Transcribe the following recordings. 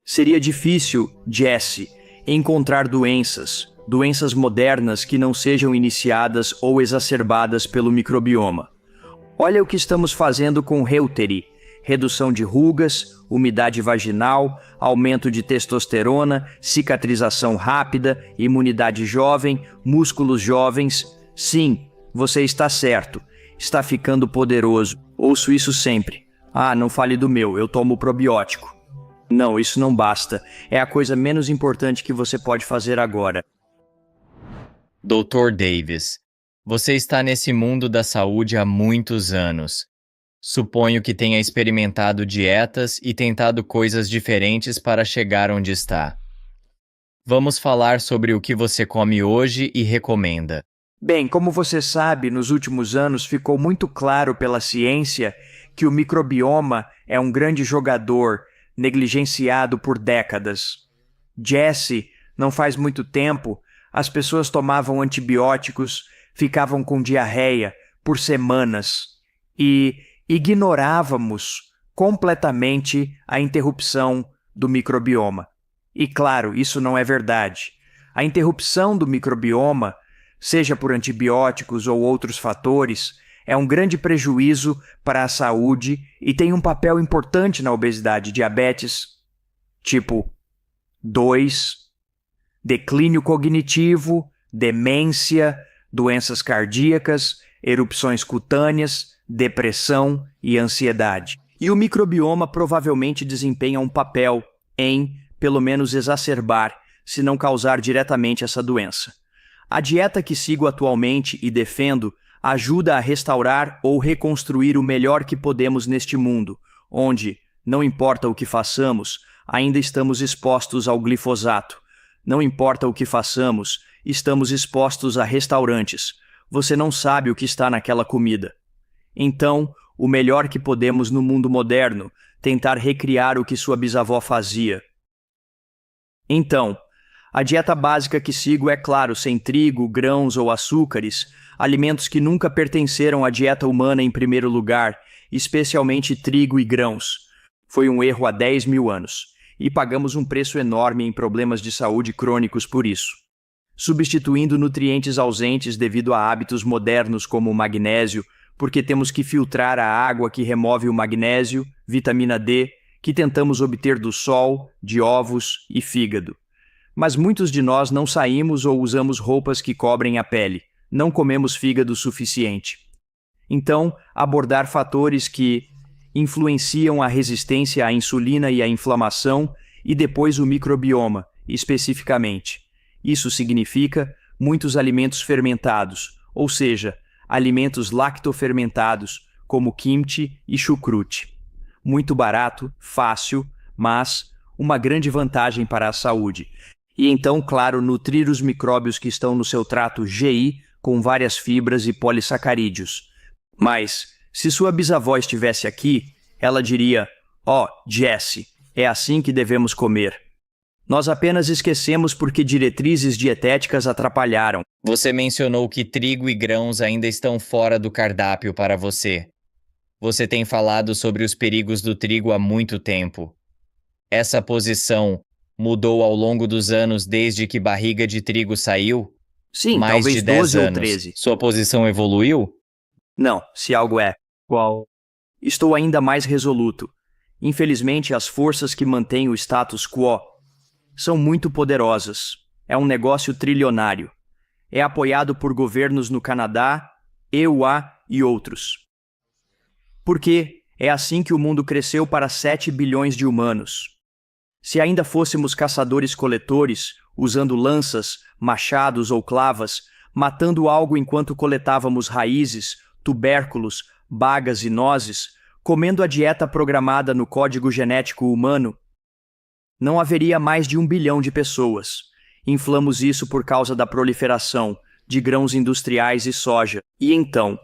Seria difícil, Jesse, encontrar doenças modernas que não sejam iniciadas ou exacerbadas pelo microbioma. Olha o que estamos fazendo com Reuteri: redução de rugas, umidade vaginal, aumento de testosterona, cicatrização rápida, imunidade jovem, músculos jovens. Sim, você está certo. Está ficando poderoso. Ouço isso sempre. Ah, não fale do meu, eu tomo probiótico. Não, isso não basta. É a coisa menos importante que você pode fazer agora. Dr. Davis, você está nesse mundo da saúde há muitos anos. Suponho que tenha experimentado dietas e tentado coisas diferentes para chegar onde está. Vamos falar sobre o que você come hoje e recomenda. Bem, como você sabe, nos últimos anos ficou muito claro pela ciência que o microbioma é um grande jogador, negligenciado por décadas. Jesse, não faz muito tempo, as pessoas tomavam antibióticos, ficavam com diarreia por semanas e ignorávamos completamente a interrupção do microbioma. E claro, isso não é verdade. A interrupção do microbioma, seja por antibióticos ou outros fatores, é um grande prejuízo para a saúde e tem um papel importante na obesidade, diabetes tipo 2, declínio cognitivo, demência, doenças cardíacas, erupções cutâneas, depressão e ansiedade. E o microbioma provavelmente desempenha um papel em, pelo menos, exacerbar, se não causar diretamente essa doença. A dieta que sigo atualmente e defendo ajuda a restaurar ou reconstruir o melhor que podemos neste mundo, onde, não importa o que façamos, ainda estamos expostos ao glifosato. Não importa o que façamos, estamos expostos a restaurantes. Você não sabe o que está naquela comida. Então, o melhor que podemos no mundo moderno, tentar recriar o que sua bisavó fazia. Então, a dieta básica que sigo é, claro, sem trigo, grãos ou açúcares, alimentos que nunca pertenceram à dieta humana em primeiro lugar, especialmente trigo e grãos. Foi um erro há 10 mil anos, e pagamos um preço enorme em problemas de saúde crônicos por isso. Substituindo nutrientes ausentes devido a hábitos modernos como o magnésio, porque temos que filtrar a água que remove o magnésio, vitamina D, que tentamos obter do sol, de ovos e fígado. Mas muitos de nós não saímos ou usamos roupas que cobrem a pele, não comemos fígado suficiente. Então, abordar fatores que influenciam a resistência à insulina e à inflamação e depois o microbioma, especificamente. Isso significa muitos alimentos fermentados, ou seja, alimentos lactofermentados, como kimchi e chucrute. Muito barato, fácil, mas uma grande vantagem para a saúde. E então, claro, nutrir os micróbios que estão no seu trato GI com várias fibras e polissacarídeos. Mas, se sua bisavó estivesse aqui, ela diria: "Ó, Jesse, é assim que devemos comer." Nós apenas esquecemos porque diretrizes dietéticas atrapalharam. Você mencionou que trigo e grãos ainda estão fora do cardápio para você. Você tem falado sobre os perigos do trigo há muito tempo. Essa posição mudou ao longo dos anos desde que barriga de trigo saiu? Sim, Mais talvez de 10 12 ou anos. 13. Sua posição evoluiu? Não, se algo é. Qual? Estou ainda mais resoluto. Infelizmente, as forças que mantêm o status quo são muito poderosas. É um negócio trilionário. É apoiado por governos no Canadá, EUA e outros. Porque é assim que o mundo cresceu para 7 bilhões de humanos. Se ainda fôssemos caçadores-coletores, usando lanças, machados ou clavas, matando algo enquanto coletávamos raízes, tubérculos, bagas e nozes, comendo a dieta programada no código genético humano, não haveria mais de 1 bilhão de pessoas. Inflamos isso por causa da proliferação de grãos industriais e soja. E então?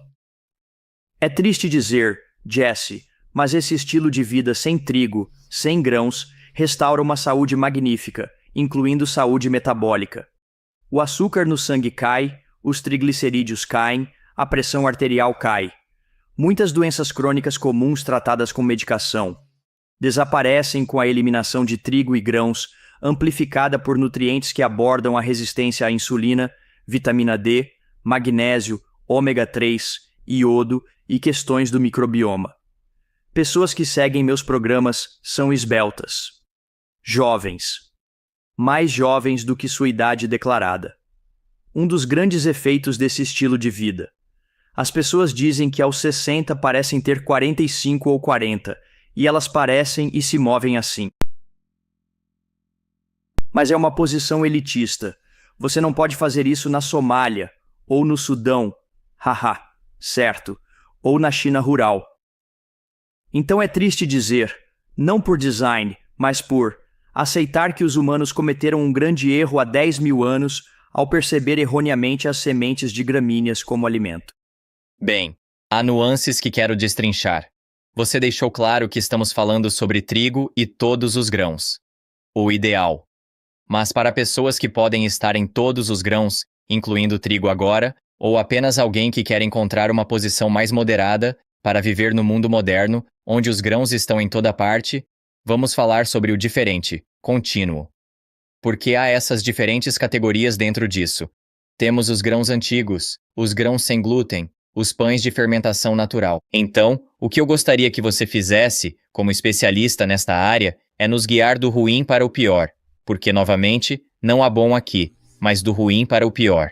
É triste dizer, Jesse, mas esse estilo de vida sem trigo, sem grãos, restaura uma saúde magnífica, incluindo saúde metabólica. O açúcar no sangue cai, os triglicerídeos caem, a pressão arterial cai. Muitas doenças crônicas comuns tratadas com medicação. desaparecem com a eliminação de trigo e grãos, amplificada por nutrientes que abordam a resistência à insulina, vitamina D, magnésio, ômega 3, iodo e questões do microbioma. Pessoas que seguem meus programas são esbeltas. Jovens. Mais jovens do que sua idade declarada. Um dos grandes efeitos desse estilo de vida. As pessoas dizem que aos 60 parecem ter 45 ou 40, e elas parecem e se movem assim. Mas é uma posição elitista. Você não pode fazer isso na Somália, ou no Sudão, haha, certo, ou na China rural. Então é triste dizer, não por design, mas por aceitar que os humanos cometeram um grande erro há 10 mil anos ao perceber erroneamente as sementes de gramíneas como alimento. Bem, há nuances que quero destrinchar. Você deixou claro que estamos falando sobre trigo e todos os grãos. O ideal. Mas para pessoas que podem estar em todos os grãos, incluindo trigo agora, ou apenas alguém que quer encontrar uma posição mais moderada para viver no mundo moderno, onde os grãos estão em toda parte, vamos falar sobre o diferente, contínuo. Porque há essas diferentes categorias dentro disso. Temos os grãos antigos, os grãos sem glúten, os pães de fermentação natural. Então, o que eu gostaria que você fizesse, como especialista nesta área, é nos guiar do ruim para o pior, porque, novamente, não há bom aqui, mas do ruim para o pior.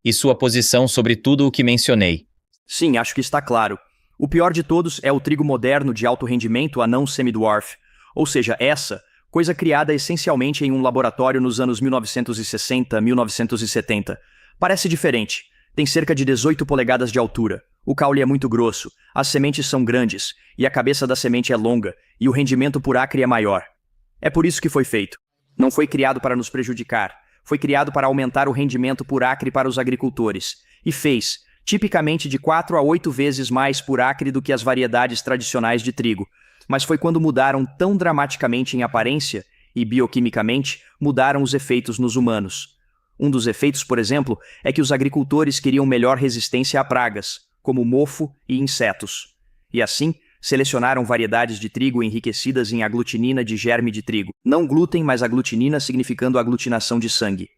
E sua posição sobre tudo o que mencionei. Sim, acho que está claro. O pior de todos é o trigo moderno de alto rendimento a não semi-dwarf, ou seja, essa, coisa criada essencialmente em um laboratório nos anos 1960, 1970. Parece diferente. Tem cerca de 18 polegadas de altura, o caule é muito grosso, as sementes são grandes, e a cabeça da semente é longa, e o rendimento por acre é maior. É por isso que foi feito. Não foi criado para nos prejudicar, foi criado para aumentar o rendimento por acre para os agricultores, e fez, tipicamente de 4 a 8 vezes mais por acre do que as variedades tradicionais de trigo. Mas foi quando mudaram tão dramaticamente em aparência, e bioquimicamente, mudaram os efeitos nos humanos. Um dos efeitos, por exemplo, é que os agricultores queriam melhor resistência a pragas, como mofo e insetos. E assim, selecionaram variedades de trigo enriquecidas em aglutinina de germe de trigo. Não glúten, mas aglutinina significando aglutinação de sangue.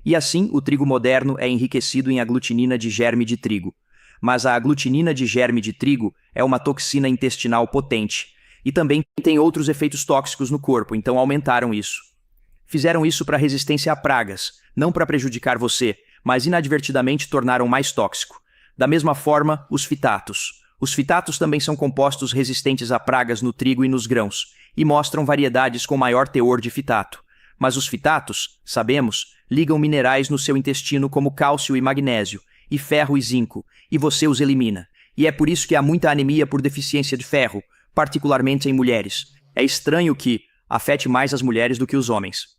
E assim, o trigo moderno é enriquecido em aglutinina de germe de trigo. Mas a aglutinina de germe de trigo é uma toxina intestinal potente. E também tem outros efeitos tóxicos no corpo, então aumentaram isso. Fizeram isso para resistência a pragas, não para prejudicar você, mas inadvertidamente tornaram mais tóxico. Da mesma forma, os fitatos. Os fitatos também são compostos resistentes a pragas no trigo e nos grãos, e mostram variedades com maior teor de fitato. Mas os fitatos, sabemos, ligam minerais no seu intestino como cálcio e magnésio, e ferro e zinco, e você os elimina. E é por isso que há muita anemia por deficiência de ferro, particularmente em mulheres. É estranho que afete mais as mulheres do que os homens.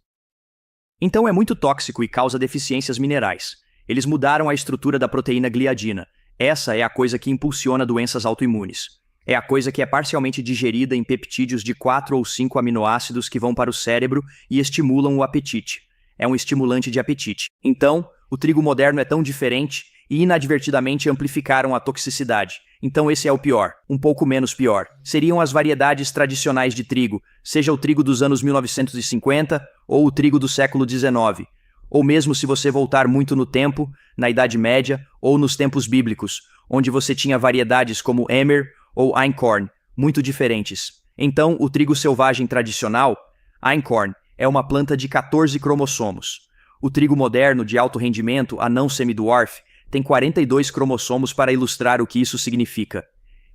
Então é muito tóxico e causa deficiências minerais. Eles mudaram a estrutura da proteína gliadina. Essa é a coisa que impulsiona doenças autoimunes. É a coisa que é parcialmente digerida em peptídeos de 4 ou 5 aminoácidos que vão para o cérebro e estimulam o apetite. É um estimulante de apetite. Então, o trigo moderno é tão diferente e inadvertidamente amplificaram a toxicidade. Então esse é o pior, um pouco menos pior. Seriam as variedades tradicionais de trigo, seja o trigo dos anos 1950 ou o trigo do século XIX. Ou mesmo se você voltar muito no tempo, na Idade Média ou nos tempos bíblicos, onde você tinha variedades como Emmer ou Einkorn, muito diferentes. Então, o trigo selvagem tradicional, Einkorn, é uma planta de 14 cromossomos. O trigo moderno de alto rendimento, a não semi-dwarf, tem 42 cromossomos para ilustrar o que isso significa.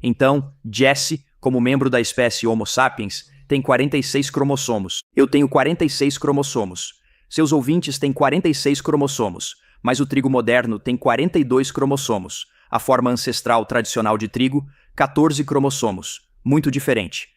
Então, Jesse, como membro da espécie Homo sapiens, tem 46 cromossomos. Eu tenho 46 cromossomos. Seus ouvintes têm 46 cromossomos, mas o trigo moderno tem 42 cromossomos. A forma ancestral tradicional de trigo, 14 cromossomos. Muito diferente.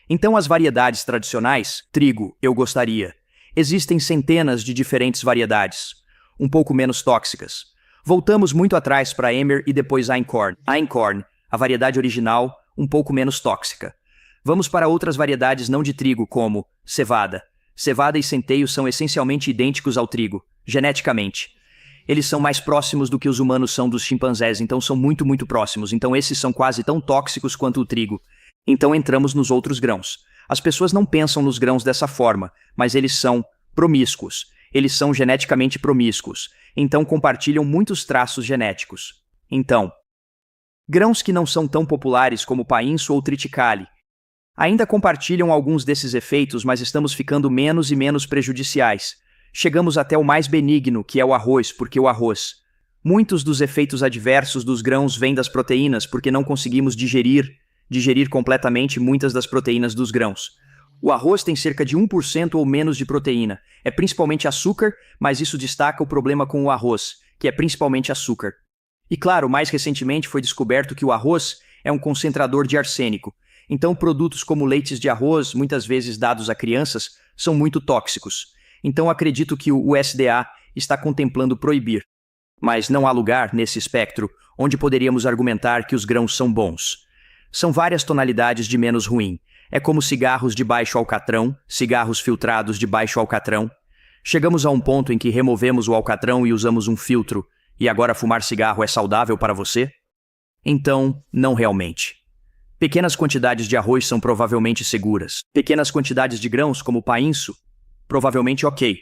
Então, as variedades tradicionais, trigo, eu gostaria. Existem centenas de diferentes variedades, um pouco menos tóxicas. Voltamos muito atrás para Emmer e depois Einkorn. Einkorn, a variedade original, um pouco menos tóxica. Vamos para outras variedades não de trigo, como cevada. Cevada e centeio são essencialmente idênticos ao trigo, geneticamente. Eles são mais próximos do que os humanos são dos chimpanzés, então são muito próximos. Então esses são quase tão tóxicos quanto o trigo. Então entramos nos outros grãos. As pessoas não pensam nos grãos dessa forma, mas eles são promíscuos. Eles são geneticamente promíscuos, então compartilham muitos traços genéticos. Então, grãos que não são tão populares como painço ou triticale ainda compartilham alguns desses efeitos, mas estamos ficando menos e menos prejudiciais. Chegamos até o mais benigno, que é o arroz, porque o arroz. Muitos dos efeitos adversos dos grãos vêm das proteínas, porque não conseguimos digerir completamente muitas das proteínas dos grãos. O arroz tem cerca de 1% ou menos de proteína. É principalmente açúcar, mas isso destaca o problema com o arroz, que é principalmente açúcar. E claro, mais recentemente foi descoberto que o arroz é um concentrador de arsênico. Então, produtos como leites de arroz, muitas vezes dados a crianças, são muito tóxicos. Então, acredito que o USDA está contemplando proibir. Mas não há lugar, nesse espectro, onde poderíamos argumentar que os grãos são bons. São várias tonalidades de menos ruim. É como cigarros de baixo alcatrão, cigarros filtrados de baixo alcatrão. Chegamos a um ponto em que removemos o alcatrão e usamos um filtro, e agora fumar cigarro é saudável para você? Então, não realmente. Pequenas quantidades de arroz são provavelmente seguras. Pequenas quantidades de grãos, como painço, provavelmente ok.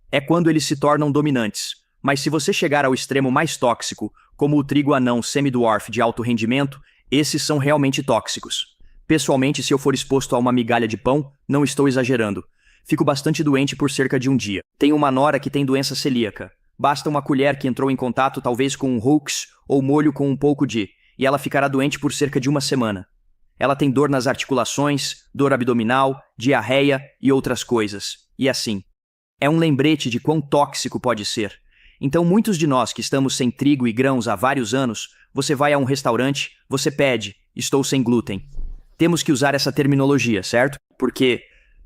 É quando eles se tornam dominantes. Mas se você chegar ao extremo mais tóxico, como o trigo anão semi-dwarf de alto rendimento, esses são realmente tóxicos. Pessoalmente, se eu for exposto a uma migalha de pão, não estou exagerando. Fico bastante doente por cerca de um dia. Tenho uma nora que tem doença celíaca. Basta uma colher que entrou em contato talvez com um hoax ou molho com um pouco de, e ela ficará doente por cerca de uma semana. Ela tem dor nas articulações, dor abdominal, diarreia e outras coisas. E assim. É um lembrete de quão tóxico pode ser. Então, muitos de nós que estamos sem trigo e grãos há vários anos, você vai a um restaurante, você pede, estou sem glúten. Temos que usar essa terminologia, certo? Porque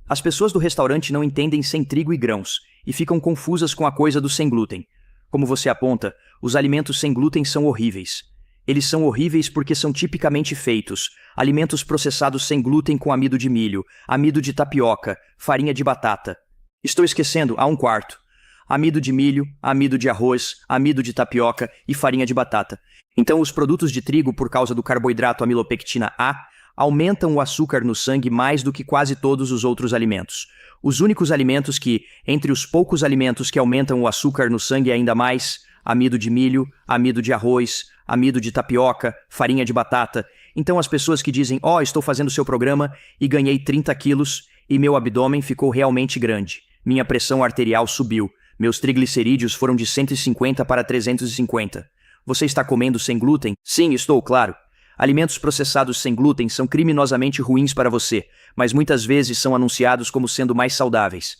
as pessoas do restaurante não entendem sem trigo e grãos e ficam confusas com a coisa do sem glúten. Como você aponta, os alimentos sem glúten são horríveis. Eles são horríveis porque são tipicamente feitos. Alimentos processados sem glúten com amido de milho, amido de tapioca, farinha de batata. Estou esquecendo, há um quarto. Amido de milho, amido de arroz, amido de tapioca e farinha de batata. Então, os produtos de trigo, por causa do carboidrato amilopectina A, aumentam o açúcar no sangue mais do que quase todos os outros alimentos. Os únicos alimentos que, entre os poucos alimentos que aumentam o açúcar no sangue ainda mais, amido de milho, amido de arroz, amido de tapioca, farinha de batata. Então, as pessoas que dizem, estou fazendo seu programa e ganhei 30 quilos e meu abdômen ficou realmente grande. Minha pressão arterial subiu. Meus triglicerídeos foram de 150 para 350. Você está comendo sem glúten? Sim, estou, claro. Alimentos processados sem glúten são criminosamente ruins para você, mas muitas vezes são anunciados como sendo mais saudáveis.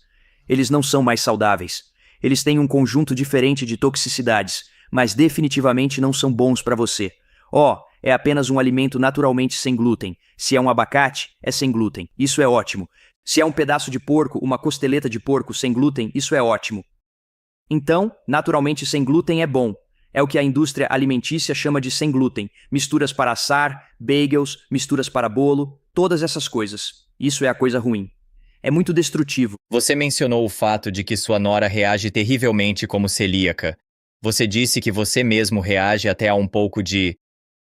Eles não são mais saudáveis. Eles têm um conjunto diferente de toxicidades, mas definitivamente não são bons para você. É apenas um alimento naturalmente sem glúten. Se é um abacate, é sem glúten. Isso é ótimo. Se é um pedaço de porco, uma costeleta de porco sem glúten, isso é ótimo. Então, naturalmente sem glúten é bom. É o que a indústria alimentícia chama de sem glúten. Misturas para assar, bagels, misturas para bolo, todas essas coisas. Isso é a coisa ruim. É muito destrutivo. Você mencionou o fato de que sua nora reage terrivelmente como celíaca. Você disse que você mesmo reage até a um pouco de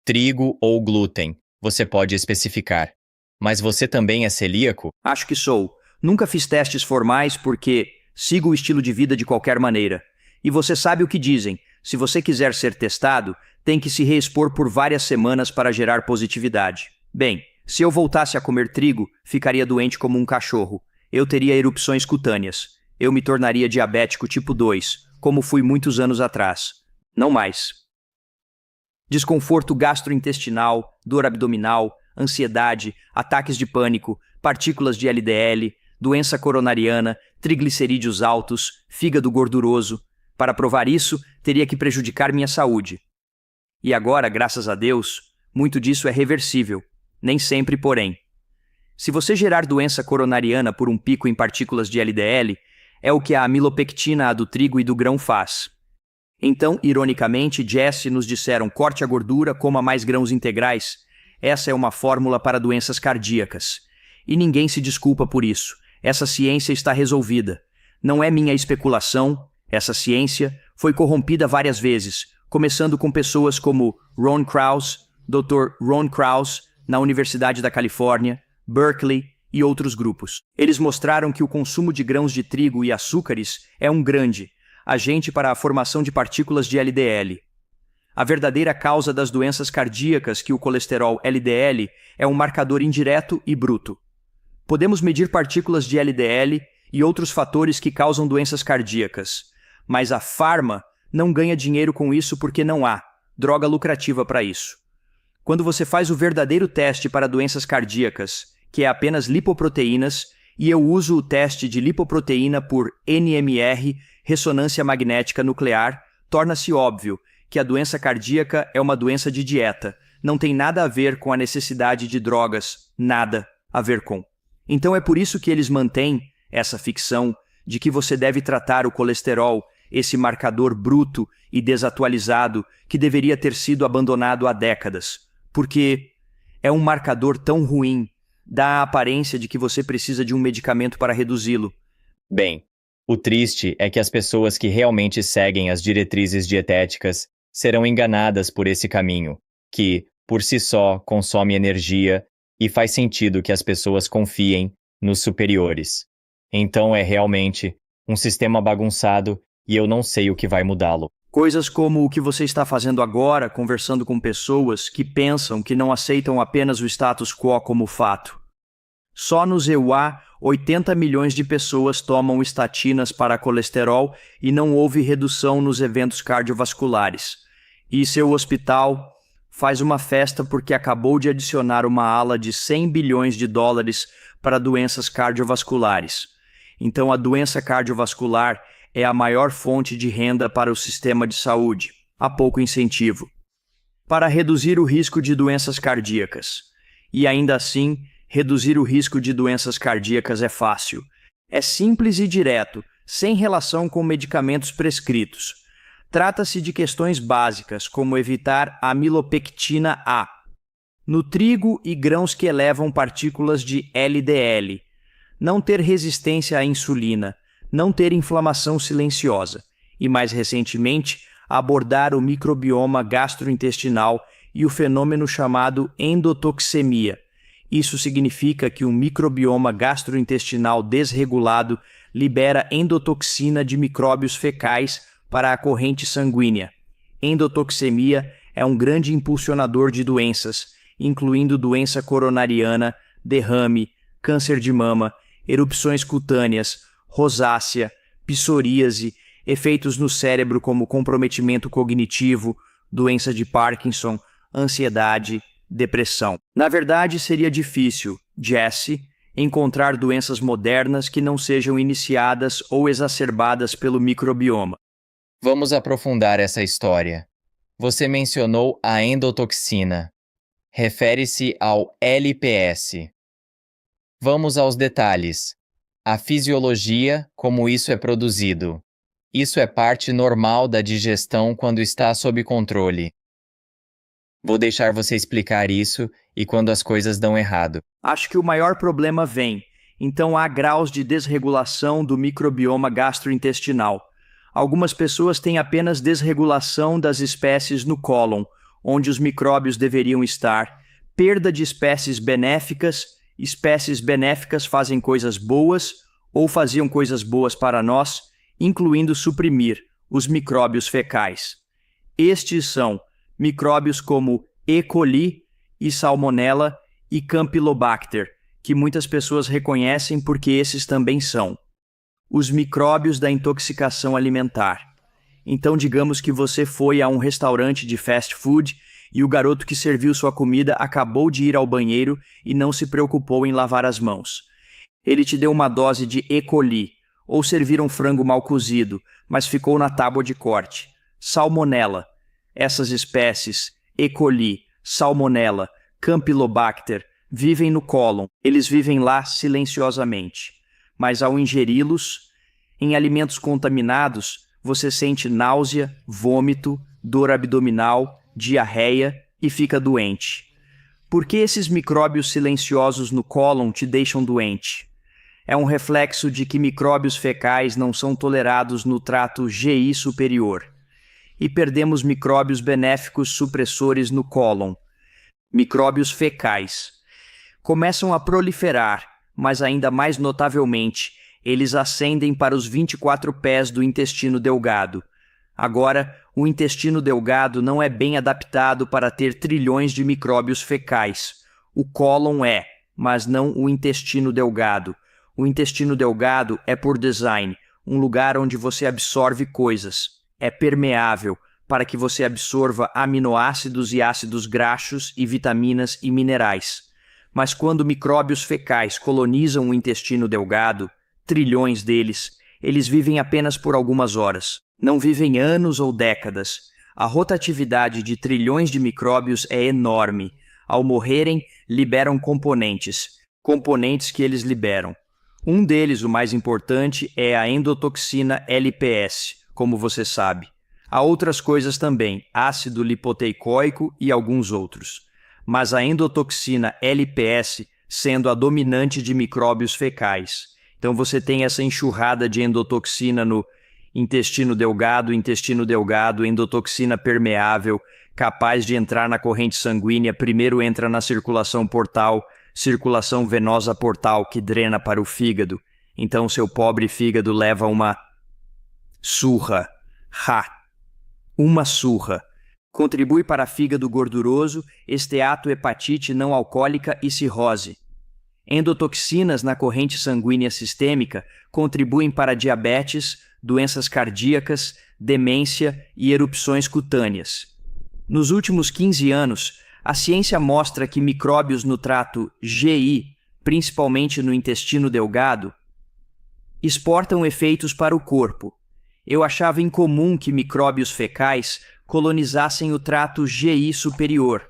trigo ou glúten. Você pode especificar. Mas você também é celíaco? Acho que sou. Nunca fiz testes formais porque sigo o estilo de vida de qualquer maneira. E você sabe o que dizem. Se você quiser ser testado, tem que se reexpor por várias semanas para gerar positividade. Bem, se eu voltasse a comer trigo, ficaria doente como um cachorro. Eu teria erupções cutâneas. Eu me tornaria diabético tipo 2, como fui muitos anos atrás. Não mais. Desconforto gastrointestinal, dor abdominal, ansiedade, ataques de pânico, partículas de LDL, doença coronariana, triglicerídeos altos, fígado gorduroso. Para provar isso, teria que prejudicar minha saúde. E agora, graças a Deus, muito disso é reversível. Nem sempre, porém. Se você gerar doença coronariana por um pico em partículas de LDL, é o que a amilopectina do trigo e do grão faz. Então, ironicamente, Jesse nos disseram corte a gordura, coma mais grãos integrais. Essa é uma fórmula para doenças cardíacas. E ninguém se desculpa por isso. Essa ciência está resolvida. Não é minha especulação. Essa ciência foi corrompida várias vezes, começando com pessoas como Ron Krause, Dr. Ron Krause, na Universidade da Califórnia, Berkeley e outros grupos. Eles mostraram que o consumo de grãos de trigo e açúcares é um grande agente para a formação de partículas de LDL. A verdadeira causa das doenças cardíacas que o colesterol LDL é um marcador indireto e bruto. Podemos medir partículas de LDL e outros fatores que causam doenças cardíacas, mas a farma não ganha dinheiro com isso porque não há droga lucrativa para isso. Quando você faz o verdadeiro teste para doenças cardíacas, que é apenas lipoproteínas, e eu uso o teste de lipoproteína por NMR, ressonância magnética nuclear, torna-se óbvio que a doença cardíaca é uma doença de dieta, não tem nada a ver com a necessidade de drogas, nada a ver com. Então é por isso que eles mantêm essa ficção de que você deve tratar o colesterol, esse marcador bruto e desatualizado que deveria ter sido abandonado há décadas, porque é um marcador tão ruim, dá a aparência de que você precisa de um medicamento para reduzi-lo. Bem, o triste é que as pessoas que realmente seguem as diretrizes dietéticas serão enganadas por esse caminho, que, por si só, consome energia e faz sentido que as pessoas confiem nos superiores. Então é realmente um sistema bagunçado e eu não sei o que vai mudá-lo. Coisas como o que você está fazendo agora, conversando com pessoas que pensam que não aceitam apenas o status quo como fato. Só nos EUA, 80 milhões de pessoas tomam estatinas para colesterol e não houve redução nos eventos cardiovasculares. E seu hospital faz uma festa porque acabou de adicionar uma ala de 100 bilhões de dólares para doenças cardiovasculares. Então a doença cardiovascular é a maior fonte de renda para o sistema de saúde. Há pouco incentivo para reduzir o risco de doenças cardíacas. E ainda assim, reduzir o risco de doenças cardíacas é fácil. É simples e direto, sem relação com medicamentos prescritos. Trata-se de questões básicas, como evitar a amilopectina A no trigo e grãos que elevam partículas de LDL, não ter resistência à insulina, não ter inflamação silenciosa e, mais recentemente, abordar o microbioma gastrointestinal e o fenômeno chamado endotoxemia. Isso significa que um microbioma gastrointestinal desregulado libera endotoxina de micróbios fecais para a corrente sanguínea. Endotoxemia é um grande impulsionador de doenças, incluindo doença coronariana, derrame, câncer de mama, erupções cutâneas, rosácea, psoríase, efeitos no cérebro como comprometimento cognitivo, doença de Parkinson, ansiedade, depressão. Na verdade, seria difícil, Jesse, encontrar doenças modernas que não sejam iniciadas ou exacerbadas pelo microbioma. Vamos aprofundar essa história. Você mencionou a endotoxina. Refere-se ao LPS. Vamos aos detalhes. A fisiologia, como isso é produzido. Isso é parte normal da digestão quando está sob controle. Vou deixar você explicar isso e quando as coisas dão errado. Acho que o maior problema vem. Então há graus de desregulação do microbioma gastrointestinal. Algumas pessoas têm apenas desregulação das espécies no cólon, onde os micróbios deveriam estar, perda de espécies benéficas fazem coisas boas ou faziam coisas boas para nós, incluindo suprimir os micróbios fecais. Estes são micróbios como E. coli e Salmonella e Campylobacter, que muitas pessoas reconhecem porque esses também são os micróbios da intoxicação alimentar. Então, digamos que você foi a um restaurante de fast food e o garoto que serviu sua comida acabou de ir ao banheiro e não se preocupou em lavar as mãos. Ele te deu uma dose de E. coli, ou serviram frango mal cozido, mas ficou na tábua de corte. Salmonella. Essas espécies, E. coli, Salmonella, Campylobacter, vivem no cólon. Eles vivem lá silenciosamente. Mas ao ingeri-los, em alimentos contaminados, você sente náusea, vômito, dor abdominal, diarreia e fica doente. Por que esses micróbios silenciosos no cólon te deixam doente? É um reflexo de que micróbios fecais não são tolerados no trato GI superior. E perdemos micróbios benéficos supressores no cólon. Micróbios fecais. Começam a proliferar, mas ainda mais notavelmente, eles ascendem para os 24 pés do intestino delgado. Agora, o intestino delgado não é bem adaptado para ter trilhões de micróbios fecais. O cólon é, mas não o intestino delgado. O intestino delgado é, por design, um lugar onde você absorve coisas. É permeável para que você absorva aminoácidos e ácidos graxos e vitaminas e minerais. Mas quando micróbios fecais colonizam o intestino delgado, trilhões deles, eles vivem apenas por algumas horas. Não vivem anos ou décadas. A rotatividade de trilhões de micróbios é enorme. Ao morrerem, liberam componentes que eles liberam. Um deles, o mais importante, é a endotoxina LPS, como você sabe. Há outras coisas também, ácido lipoteicoico e alguns outros. Mas a endotoxina LPS sendo a dominante de micróbios fecais. Então você tem essa enxurrada de endotoxina no intestino delgado, endotoxina permeável, capaz de entrar na corrente sanguínea, primeiro entra na circulação portal, circulação venosa portal que drena para o fígado. Então seu pobre fígado leva uma surra. Uma surra. Contribui para fígado gorduroso, esteatohepatite não alcoólica e cirrose. Endotoxinas na corrente sanguínea sistêmica contribuem para diabetes, doenças cardíacas, demência e erupções cutâneas. Nos últimos 15 anos, a ciência mostra que micróbios no trato GI, principalmente no intestino delgado, exportam efeitos para o corpo. Eu achava incomum que micróbios fecais colonizassem o trato GI superior,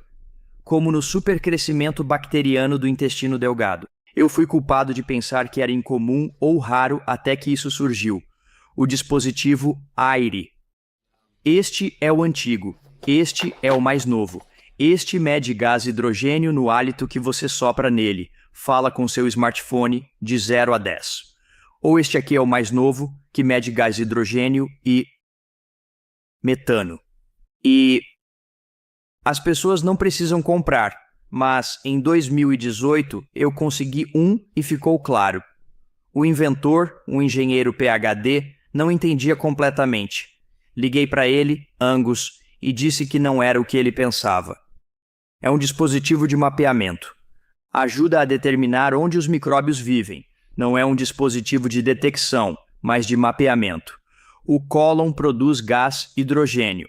como no supercrescimento bacteriano do intestino delgado. Eu fui culpado de pensar que era incomum ou raro até que isso surgiu. O dispositivo AIRE. Este é o antigo. Este é o mais novo. Este mede gás hidrogênio no hálito que você sopra nele. Fala com seu smartphone de 0 a 10. Ou este aqui é o mais novo, que mede gás hidrogênio e metano. E as pessoas não precisam comprar, mas em 2018 eu consegui um e ficou claro. O inventor, um engenheiro PhD, não entendia completamente. Liguei para ele, Angus, e disse que não era o que ele pensava. É um dispositivo de mapeamento. Ajuda a determinar onde os micróbios vivem. Não é um dispositivo de detecção, mas de mapeamento. O cólon produz gás hidrogênio.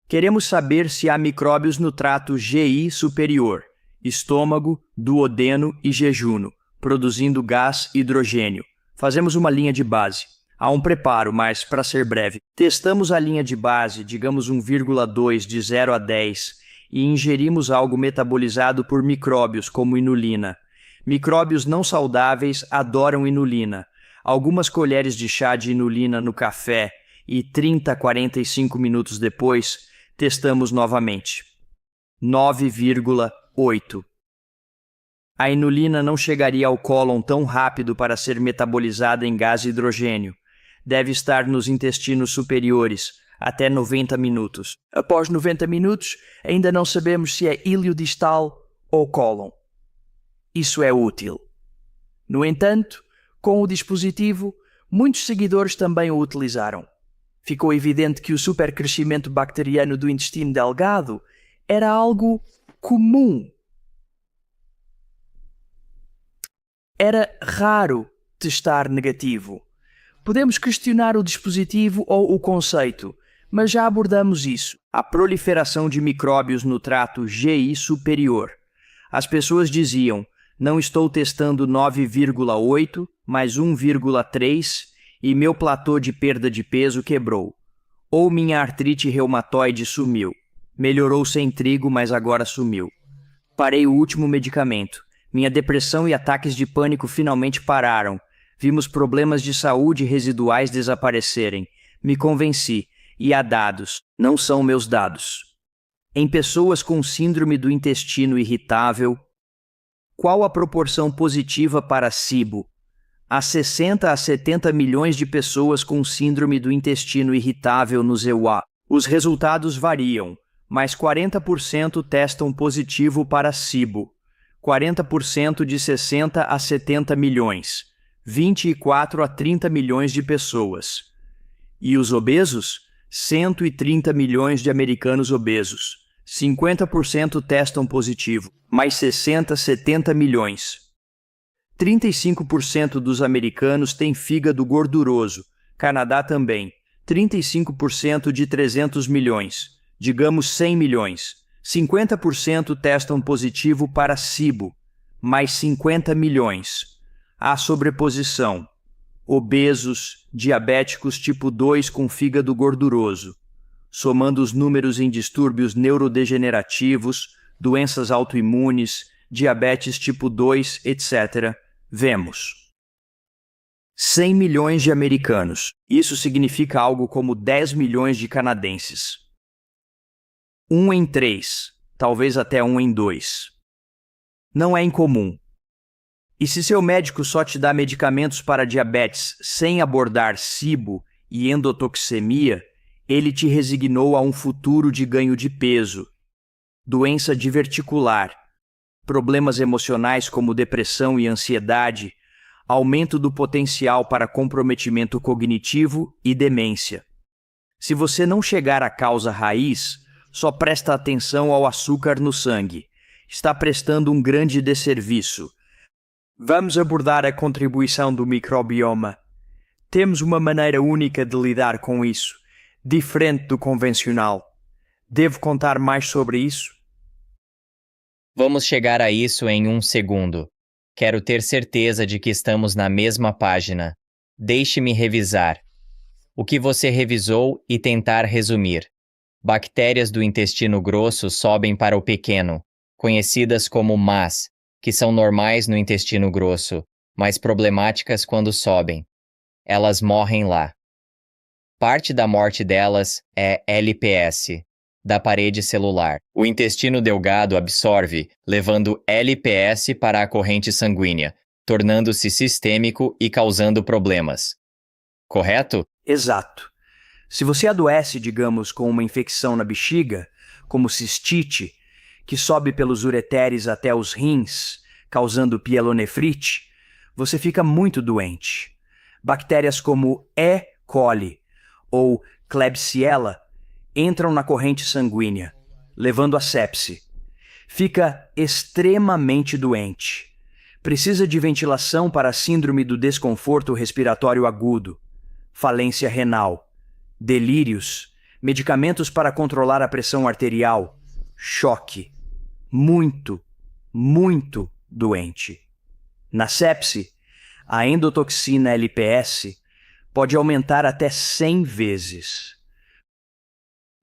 Queremos saber se há micróbios no trato GI superior, estômago, duodeno e jejuno, produzindo gás hidrogênio. Fazemos uma linha de base. Há um preparo, mas, para ser breve, testamos a linha de base, digamos 1,2 de 0 a 10, e ingerimos algo metabolizado por micróbios, como inulina. Micróbios não saudáveis adoram inulina. Algumas colheres de chá de inulina no café e 30 a 45 minutos depois, testamos novamente. 9,8. A inulina não chegaria ao cólon tão rápido para ser metabolizada em gás hidrogênio. Deve estar nos intestinos superiores, até 90 minutos. Após 90 minutos, ainda não sabemos se é iliodistal ou cólon. Isso é útil. No entanto, com o dispositivo, muitos seguidores também o utilizaram. Ficou evidente que o supercrescimento bacteriano do intestino delgado era algo comum. Era raro testar negativo. Podemos questionar o dispositivo ou o conceito, mas já abordamos isso. A proliferação de micróbios no trato GI superior. As pessoas diziam, não estou testando 9,8, mas 1,3 e meu platô de perda de peso quebrou. Ou minha artrite reumatoide sumiu. Melhorou sem trigo, mas agora sumiu. Parei o último medicamento. Minha depressão e ataques de pânico finalmente pararam. Vimos problemas de saúde residuais desaparecerem. Me convenci. E há dados. Não são meus dados. Em pessoas com síndrome do intestino irritável, qual a proporção positiva para SIBO? Há 60 a 70 milhões de pessoas com síndrome do intestino irritável no EUA. Os resultados variam, mas 40% testam positivo para SIBO, 40% de 60 a 70 milhões, 24 a 30 milhões de pessoas. E os obesos? 130 milhões de americanos obesos. 50% testam positivo, mais 60 a 70 milhões. 35% dos americanos têm fígado gorduroso, Canadá também. 35% de 300 milhões, digamos 100 milhões. 50% testam positivo para SIBO, mais 50 milhões. Há sobreposição. Obesos, diabéticos tipo 2 com fígado gorduroso. Somando os números em distúrbios neurodegenerativos, doenças autoimunes, diabetes tipo 2, etc., vemos 100 milhões de americanos. Isso significa algo como 10 milhões de canadenses. 1 em 3, talvez até 1 em 2. Não é incomum. E se seu médico só te dá medicamentos para diabetes sem abordar SIBO e endotoxemia, ele te resignou a um futuro de ganho de peso, doença diverticular, problemas emocionais como depressão e ansiedade, aumento do potencial para comprometimento cognitivo e demência. Se você não chegar à causa raiz, só presta atenção ao açúcar no sangue. Está prestando um grande desserviço. Vamos abordar a contribuição do microbioma. Temos uma maneira única de lidar com isso, diferente do convencional. Devo contar mais sobre isso? Vamos chegar a isso em um segundo. Quero ter certeza de que estamos na mesma página. Deixe-me revisar. O que você revisou e tentar resumir. Bactérias do intestino grosso sobem para o pequeno, conhecidas como MAS, que são normais no intestino grosso, mas problemáticas quando sobem. Elas morrem lá. Parte da morte delas é LPS, da parede celular. O intestino delgado absorve, levando LPS para a corrente sanguínea, tornando-se sistêmico e causando problemas. Correto? Exato. Se você adoece, digamos, com uma infecção na bexiga, como cistite, que sobe pelos ureteres até os rins, causando pielonefrite, você fica muito doente. Bactérias como E. coli ou Klebsiella entram na corrente sanguínea, levando a sepse. Fica extremamente doente. Precisa de ventilação para a síndrome do desconforto respiratório agudo, falência renal, delírios, medicamentos para controlar a pressão arterial, choque. Muito, muito doente. Na sepse, a endotoxina LPS pode aumentar até 100 vezes.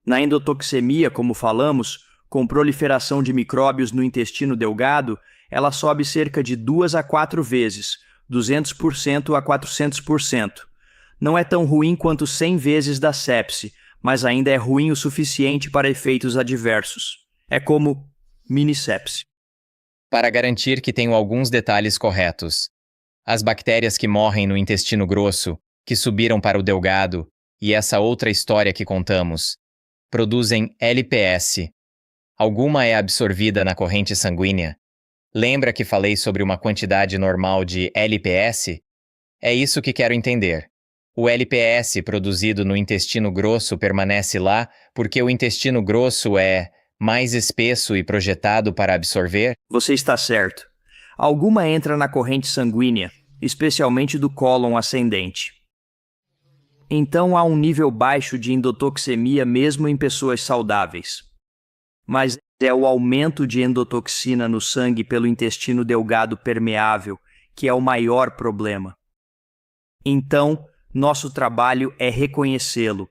Na endotoxemia, como falamos, com proliferação de micróbios no intestino delgado, ela sobe cerca de 2 a 4 vezes, 200% a 400%. Não é tão ruim quanto 100 vezes da sepse, mas ainda é ruim o suficiente para efeitos adversos. É como mini-sepse. Para garantir que tenho alguns detalhes corretos. As bactérias que morrem no intestino grosso, que subiram para o delgado, e essa outra história que contamos, produzem LPS. Alguma é absorvida na corrente sanguínea? Lembra que falei sobre uma quantidade normal de LPS? É isso que quero entender. O LPS produzido no intestino grosso permanece lá porque o intestino grosso é mais espesso e projetado para absorver? Você está certo. Alguma entra na corrente sanguínea, especialmente do cólon ascendente. Então há um nível baixo de endotoxemia mesmo em pessoas saudáveis. Mas é o aumento de endotoxina no sangue pelo intestino delgado permeável que é o maior problema. Então, nosso trabalho é reconhecê-lo.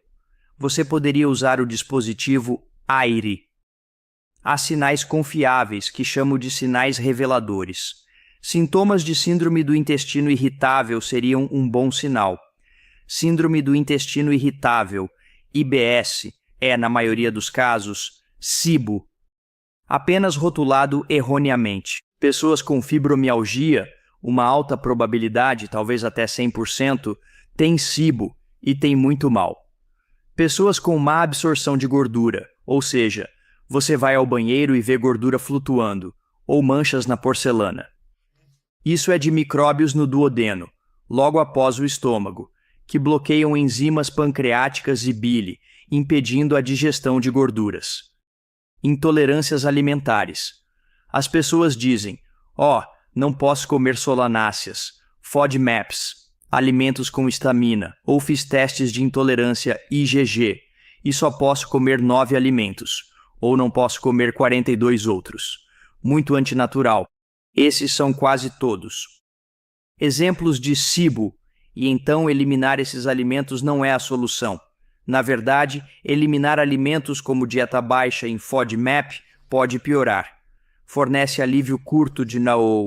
Você poderia usar o dispositivo AIRE. Há sinais confiáveis que chamo de sinais reveladores. Sintomas de síndrome do intestino irritável seriam um bom sinal. Síndrome do intestino irritável, IBS, é, na maioria dos casos, SIBO, apenas rotulado erroneamente. Pessoas com fibromialgia, uma alta probabilidade, talvez até 100%, têm SIBO e têm muito mal. Pessoas com má absorção de gordura, ou seja, Você vai ao banheiro e vê gordura flutuando, ou manchas na porcelana. Isso é de micróbios no duodeno, logo após o estômago, que bloqueiam enzimas pancreáticas e bile, impedindo a digestão de gorduras. Intolerâncias alimentares. As pessoas dizem, não posso comer solanáceas, FODMAPs, alimentos com histamina, ou fiz testes de intolerância IgG, e só posso comer 9 alimentos, ou não posso comer 42 outros. Muito antinatural. Esses são quase todos. Exemplos de SIBO, e então eliminar esses alimentos não é a solução. Na verdade, eliminar alimentos como dieta baixa em FODMAP pode piorar. Fornece alívio curto de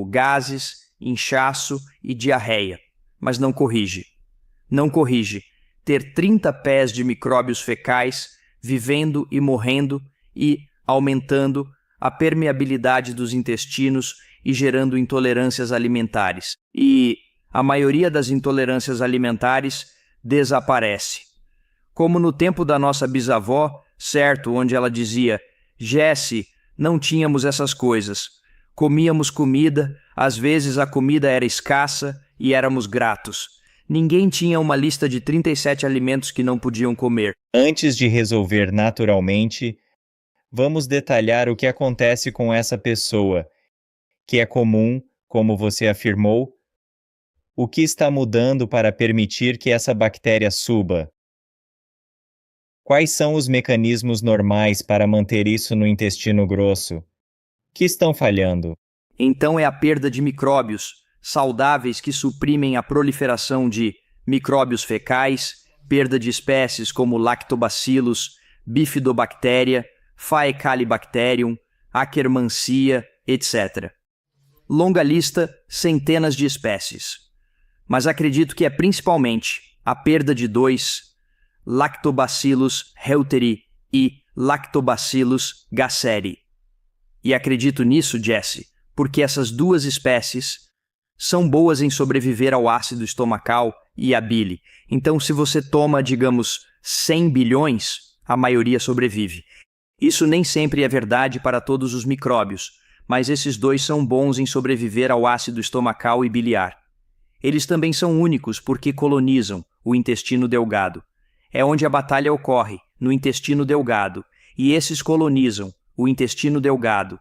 gases, inchaço e diarreia, mas não corrige. Não corrige ter 30 pés de micróbios fecais vivendo e morrendo e aumentando a permeabilidade dos intestinos e gerando intolerâncias alimentares. E a maioria das intolerâncias alimentares desaparece. Como no tempo da nossa bisavó, certo, onde ela dizia, Jesse, não tínhamos essas coisas. Comíamos comida, às vezes a comida era escassa e éramos gratos. Ninguém tinha uma lista de 37 alimentos que não podiam comer. Antes de resolver naturalmente, vamos detalhar o que acontece com essa pessoa, que é comum, como você afirmou. O que está mudando para permitir que essa bactéria suba? Quais são os mecanismos normais para manter isso no intestino grosso? Que estão falhando? Então é a perda de micróbios saudáveis que suprimem a proliferação de micróbios fecais, perda de espécies como Lactobacillus, Bifidobacteria, Faecalibacterium, Akkermansia, etc. Longa lista, centenas de espécies. Mas acredito que é principalmente a perda de 2 Lactobacillus reuteri e Lactobacillus gasseri. E acredito nisso, Jesse, porque essas 2 espécies são boas em sobreviver ao ácido estomacal e à bile. Então, se você toma, digamos, 100 bilhões, a maioria sobrevive. Isso nem sempre é verdade para todos os micróbios, mas esses 2 são bons em sobreviver ao ácido estomacal e biliar. Eles também são únicos porque colonizam o intestino delgado. É onde a batalha ocorre, no intestino delgado, e esses colonizam o intestino delgado,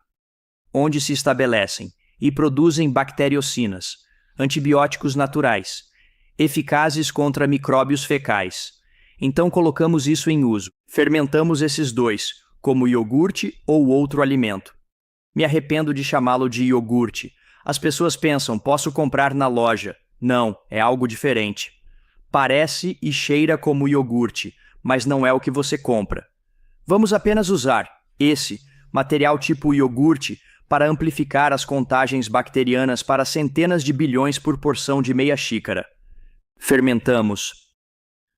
onde se estabelecem e produzem bacteriocinas, antibióticos naturais, eficazes contra micróbios fecais. Então colocamos isso em uso. Fermentamos esses 2, como iogurte ou outro alimento. Me arrependo de chamá-lo de iogurte. As pessoas pensam, posso comprar na loja. Não, é algo diferente. Parece e cheira como iogurte, mas não é o que você compra. Vamos apenas usar esse material tipo iogurte para amplificar as contagens bacterianas para centenas de bilhões por porção de meia xícara. Fermentamos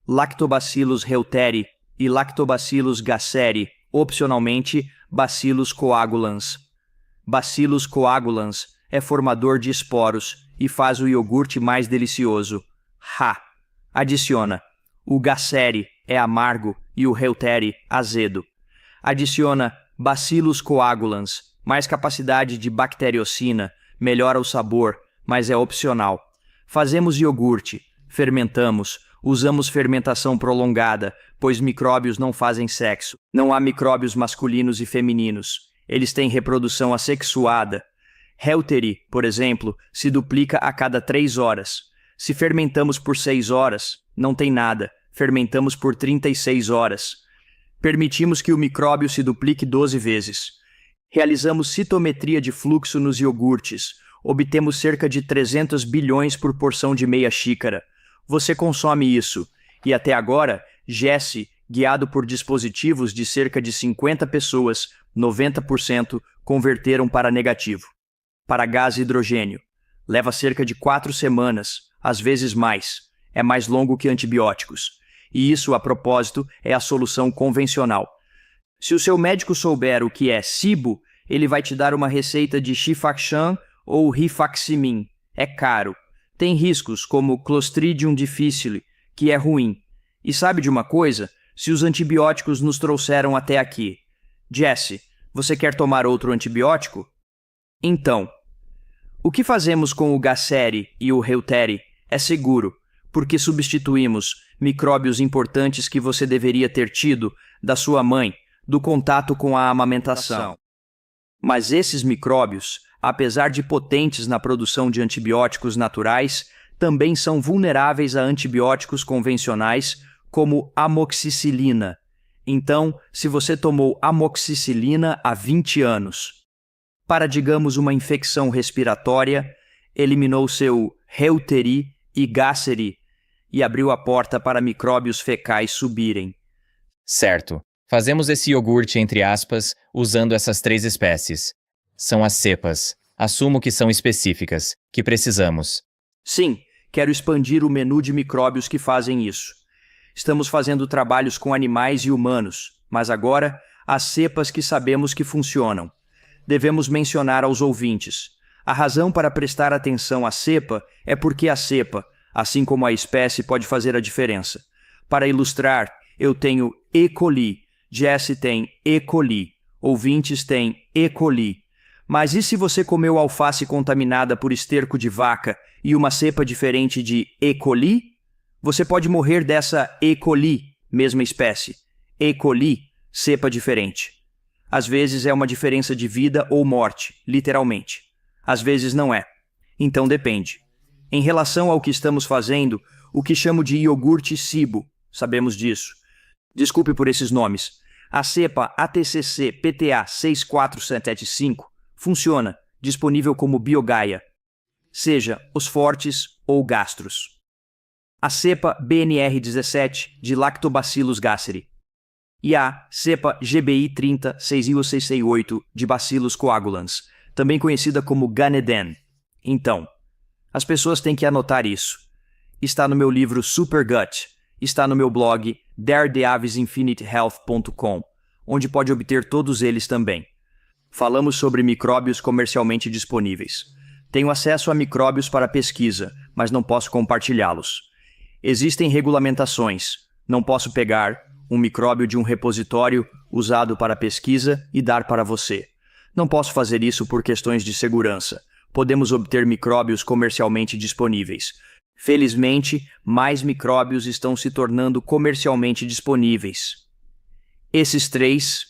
Lactobacillus reuteri e Lactobacillus gasseri, opcionalmente Bacillus coagulans. Bacillus coagulans é formador de esporos e faz o iogurte mais delicioso. Adiciona. O gasseri é amargo e o reuteri azedo. Adiciona Bacillus coagulans, mais capacidade de bacteriocina, melhora o sabor, mas é opcional. Fazemos iogurte, fermentamos, usamos fermentação prolongada, pois micróbios não fazem sexo. Não há micróbios masculinos e femininos. Eles têm reprodução assexuada. Reuteri, por exemplo, se duplica a cada 3 horas. Se fermentamos por 6 horas, não tem nada. Fermentamos por 36 horas. Permitimos que o micróbio se duplique 12 vezes. Realizamos citometria de fluxo nos iogurtes. Obtemos cerca de 300 bilhões por porção de meia xícara. Você consome isso. E até agora, Jesse, guiado por dispositivos de cerca de 50 pessoas, 90% converteram para negativo. Para gás hidrogênio. Leva cerca de 4 semanas, às vezes mais. É mais longo que antibióticos. E isso, a propósito, é a solução convencional. Se o seu médico souber o que é SIBO, ele vai te dar uma receita de Xifaxan ou Rifaximin. É caro. Tem riscos como Clostridium difficile, que é ruim. E sabe de uma coisa? Se os antibióticos nos trouxeram até aqui. Jesse, Você quer tomar outro antibiótico? Então, o que fazemos com o Gasseri e o Reuteri é seguro, porque substituímos micróbios importantes que você deveria ter tido da sua mãe, do contato com a amamentação. Mas esses micróbios, apesar de potentes na produção de antibióticos naturais, também são vulneráveis a antibióticos convencionais, como amoxicilina. Então, se você tomou amoxicilina há 20 anos, para, digamos, uma infecção respiratória, eliminou seu Reuteri e Gasseri e abriu a porta para micróbios fecais subirem. Certo. Fazemos esse iogurte, entre aspas, usando essas 3 espécies. São as cepas. Assumo que são específicas, que precisamos. Sim, quero expandir o menu de micróbios que fazem isso. Estamos fazendo trabalhos com animais e humanos, mas agora, as cepas que sabemos que funcionam. Devemos mencionar aos ouvintes. A razão para prestar atenção à cepa é porque a cepa, assim como a espécie, pode fazer a diferença. Para ilustrar, eu tenho E. coli, Jesse tem E. coli, ouvintes têm E. coli. Mas e se você comeu alface contaminada por esterco de vaca e uma cepa diferente de E. coli? Você pode morrer dessa E. coli, mesma espécie. E. coli, cepa diferente. Às vezes é uma diferença de vida ou morte, literalmente. Às vezes não é. Então depende. Em relação ao que estamos fazendo, o que chamo de iogurte cibo, sabemos disso. Desculpe por esses nomes. A cepa ATCC PTA 6475 funciona, disponível como Biogaia, seja os fortes ou gastros. A cepa BNR17 de Lactobacillus gasseri e a cepa GBI 30 6I668 de Bacillus coagulans, também conhecida como Ganeden. Então, as pessoas têm que anotar isso. Está no meu livro Super Gut, está no meu blog daredeavesinfinitehealth.com, onde pode obter todos eles também. Falamos sobre micróbios comercialmente disponíveis. Tenho acesso a micróbios para pesquisa, mas não posso compartilhá-los. Existem regulamentações. Não posso pegar um micróbio de um repositório usado para pesquisa e dar para você. Não posso fazer isso por questões de segurança. Podemos obter micróbios comercialmente disponíveis. Felizmente, mais micróbios estão se tornando comercialmente disponíveis. Esses 3.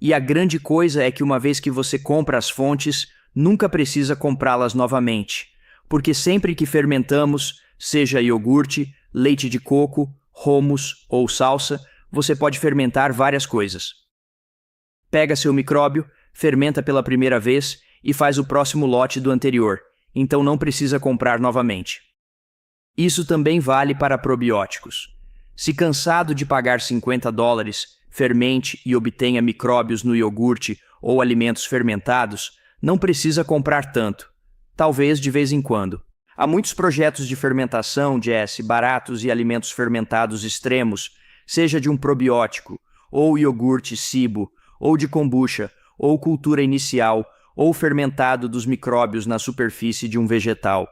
E a grande coisa é que uma vez que você compra as fontes, nunca precisa comprá-las novamente, porque sempre que fermentamos, seja iogurte, leite de coco, hummus ou salsa, você pode fermentar várias coisas. Pega seu micróbio, fermenta pela primeira vez e faz o próximo lote do anterior, então não precisa comprar novamente. Isso também vale para probióticos. Se cansado de pagar $50, fermente e obtenha micróbios no iogurte ou alimentos fermentados, não precisa comprar tanto, talvez de vez em quando. Há muitos projetos de fermentação, Jesse, baratos e alimentos fermentados extremos, seja de um probiótico, ou iogurte cibo, ou de kombucha, ou cultura inicial, ou fermentado dos micróbios na superfície de um vegetal.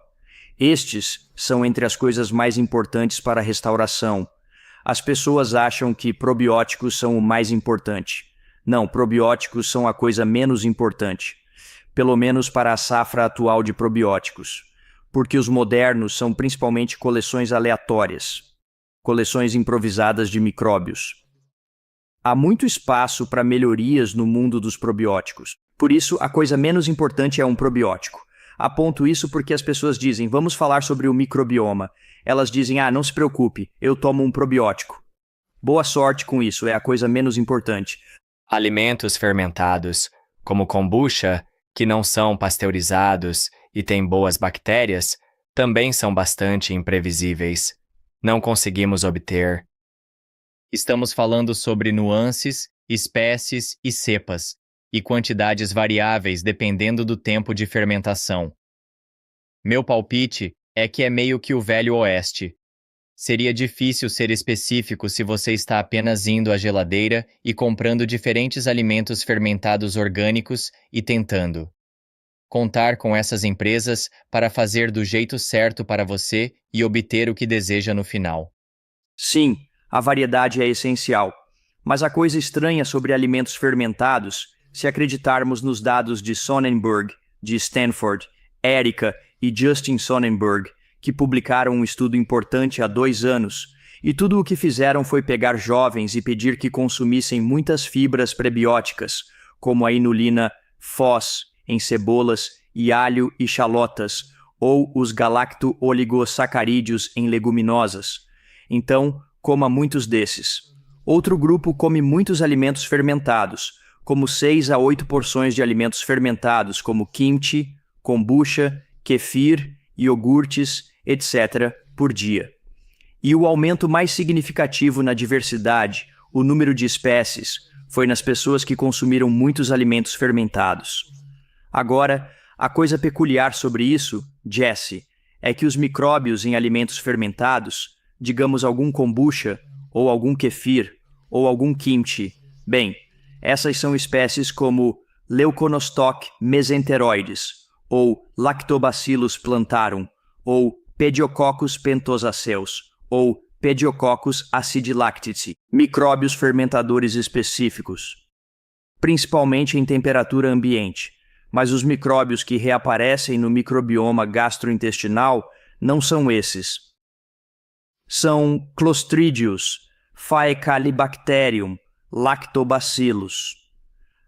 Estes são entre as coisas mais importantes para a restauração. As pessoas acham que probióticos são o mais importante. Não, probióticos são a coisa menos importante, pelo menos para a safra atual de probióticos, porque os modernos são principalmente coleções aleatórias, coleções improvisadas de micróbios. Há muito espaço para melhorias no mundo dos probióticos. Por isso, a coisa menos importante é um probiótico. Aponto isso porque as pessoas dizem, vamos falar sobre o microbioma. Elas dizem, não se preocupe, eu tomo um probiótico. Boa sorte com isso, é a coisa menos importante. Alimentos fermentados, como kombucha, que não são pasteurizados e têm boas bactérias, também são bastante imprevisíveis. Não conseguimos obter. Estamos falando sobre nuances, espécies e cepas, e quantidades variáveis dependendo do tempo de fermentação. Meu palpite é que é meio que o Velho Oeste. Seria difícil ser específico se você está apenas indo à geladeira e comprando diferentes alimentos fermentados orgânicos e tentando contar com essas empresas para fazer do jeito certo para você e obter o que deseja no final. Sim, a variedade é essencial. Mas a coisa estranha sobre alimentos fermentados, Se acreditarmos nos dados de Sonnenberg, de Stanford, Erica e Justin Sonnenberg, que publicaram um estudo importante há 2 anos, e tudo o que fizeram foi pegar jovens e pedir que consumissem muitas fibras prebióticas, como a inulina FOS em cebolas e alho e chalotas, ou os galacto-oligosacarídeos em leguminosas. Então, coma muitos desses. Outro grupo come muitos alimentos fermentados, como 6 a 8 porções de alimentos fermentados, como kimchi, kombucha, kefir, iogurtes, etc., por dia. E o aumento mais significativo na diversidade, o número de espécies, foi nas pessoas que consumiram muitos alimentos fermentados. Agora, a coisa peculiar sobre isso, Jesse, é que os micróbios em alimentos fermentados, digamos algum kombucha, ou algum kefir, ou algum kimchi, bem, essas são espécies como Leuconostoc mesenteroides, ou Lactobacillus plantarum, ou Pediococcus pentosaceus, ou Pediococcus acidilactice, micróbios fermentadores específicos, principalmente em temperatura ambiente. Mas os micróbios que reaparecem no microbioma gastrointestinal não são esses. São Clostridius, Faecalibacterium, Lactobacillus.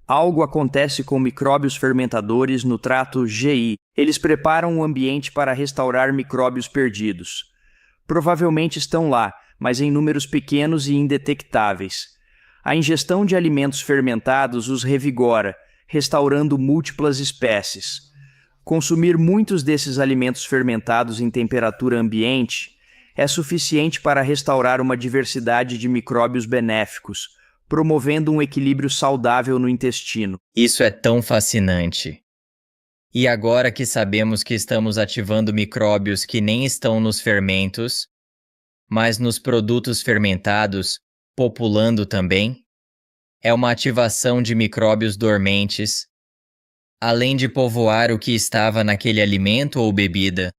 Algo acontece com micróbios fermentadores no trato GI. Eles preparam o ambiente para restaurar micróbios perdidos. Provavelmente estão lá, mas em números pequenos e indetectáveis. A ingestão de alimentos fermentados os revigora, restaurando múltiplas espécies. Consumir muitos desses alimentos fermentados em temperatura ambiente é suficiente para restaurar uma diversidade de micróbios benéficos, promovendo um equilíbrio saudável no intestino. Isso é tão fascinante. E agora que sabemos que estamos ativando micróbios que nem estão nos fermentos, mas nos produtos fermentados, populando também, é uma ativação de micróbios dormentes, além de povoar o que estava naquele alimento ou bebida.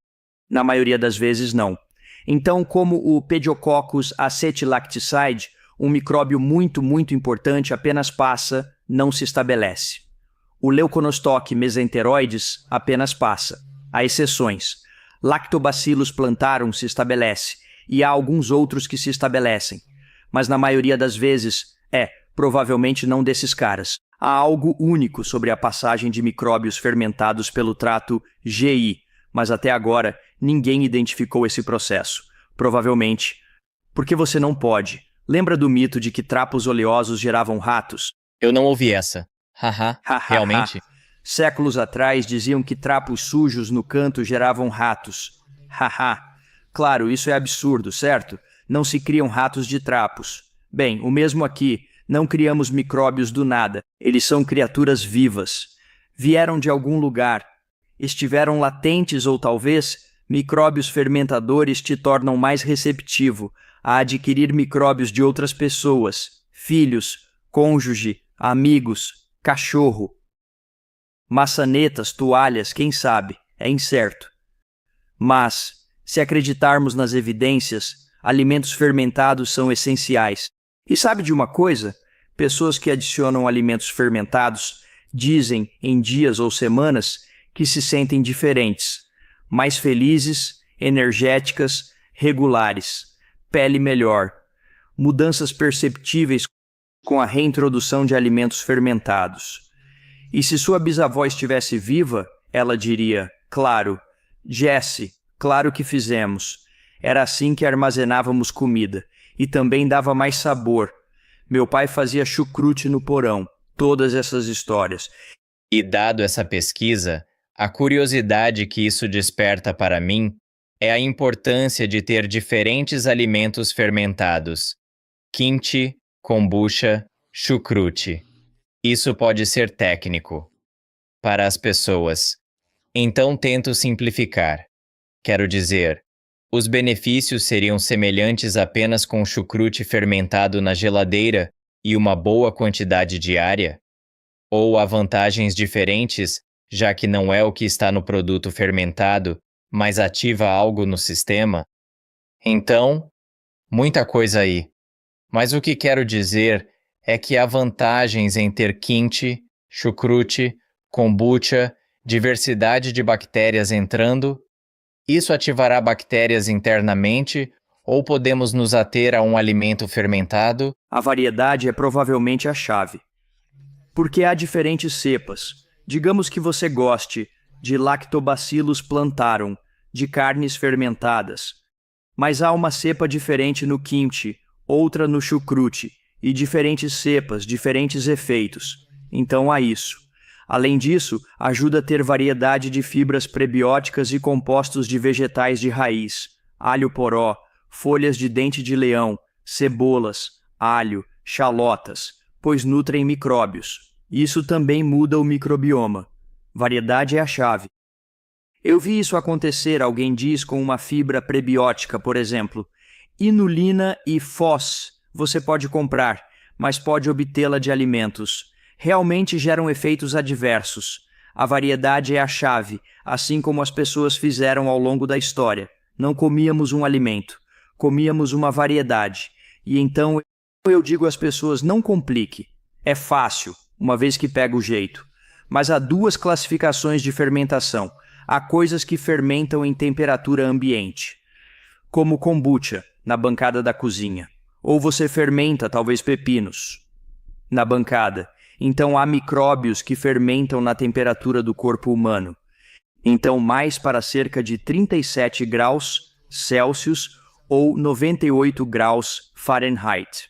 Na maioria das vezes, não. Então, como o Pediococcus acetilacticide, um micróbio muito importante apenas passa, não se estabelece. O Leuconostoc mesenteroides apenas passa. Há exceções. Lactobacillus plantarum se estabelece, e há alguns outros que se estabelecem. Mas na maioria das vezes, provavelmente não desses caras. Há algo único sobre a passagem de micróbios fermentados pelo trato GI, mas até agora ninguém identificou esse processo. Provavelmente porque você não pode. Lembra do mito de que trapos oleosos geravam ratos? Eu não ouvi essa. Haha, realmente? Séculos atrás diziam que trapos sujos no canto geravam ratos. Haha. Claro, isso é absurdo, certo? Não se criam ratos de trapos. Bem, o mesmo aqui. Não criamos micróbios do nada. Eles são criaturas vivas. Vieram de algum lugar. Estiveram latentes ou talvez micróbios fermentadores te tornam mais receptivo a adquirir micróbios de outras pessoas, filhos, cônjuge, amigos, cachorro. Maçanetas, toalhas, quem sabe, é incerto. Mas, se acreditarmos nas evidências, alimentos fermentados são essenciais. E sabe de uma coisa? Pessoas que adicionam alimentos fermentados dizem, em dias ou semanas, que se sentem diferentes, mais felizes, energéticas, regulares, pele melhor, mudanças perceptíveis com a reintrodução de alimentos fermentados. E se sua bisavó estivesse viva, ela diria, claro, Jesse, claro que fizemos. Era assim que armazenávamos comida. E também dava mais sabor. Meu pai fazia chucrute no porão. Todas essas histórias. E dado essa pesquisa, a curiosidade que isso desperta para mim é a importância de ter diferentes alimentos fermentados. Kimchi, kombucha, chucrute. Isso pode ser técnico para as pessoas. Então tento simplificar. Quero dizer, os benefícios seriam semelhantes apenas com chucrute fermentado na geladeira e uma boa quantidade diária? Ou há vantagens diferentes, já que não é o que está no produto fermentado, mas ativa algo no sistema? Então, muita coisa aí. Mas o que quero dizer é que há vantagens em ter kimchi, chucrute, kombucha, diversidade de bactérias entrando. Isso ativará bactérias internamente ou podemos nos ater a um alimento fermentado? A variedade é provavelmente a chave. Porque há diferentes cepas. Digamos que você goste de Lactobacillus plantarum, de carnes fermentadas. Mas há uma cepa diferente no kimchi, outra no chucrute, e diferentes cepas, diferentes efeitos. Então há isso. Além disso, ajuda a ter variedade de fibras prebióticas e compostos de vegetais de raiz, alho poró, folhas de dente de leão, cebolas, alho, chalotas, pois nutrem micróbios. Isso também muda o microbioma. Variedade é a chave. Eu vi isso acontecer, alguém diz, com uma fibra prebiótica, por exemplo. Inulina e FOS você pode comprar, mas pode obtê-la de alimentos. Realmente geram efeitos adversos. A variedade é a chave, assim como as pessoas fizeram ao longo da história. Não comíamos um alimento, comíamos uma variedade. E então eu digo às pessoas, não complique. É fácil, uma vez que pega o jeito. Mas há duas classificações de fermentação. Há coisas que fermentam em temperatura ambiente, como kombucha, na bancada da cozinha. Ou você fermenta, talvez, pepinos, na bancada. Então há micróbios que fermentam na temperatura do corpo humano. Então mais para cerca de 37 graus Celsius ou 98 graus Fahrenheit.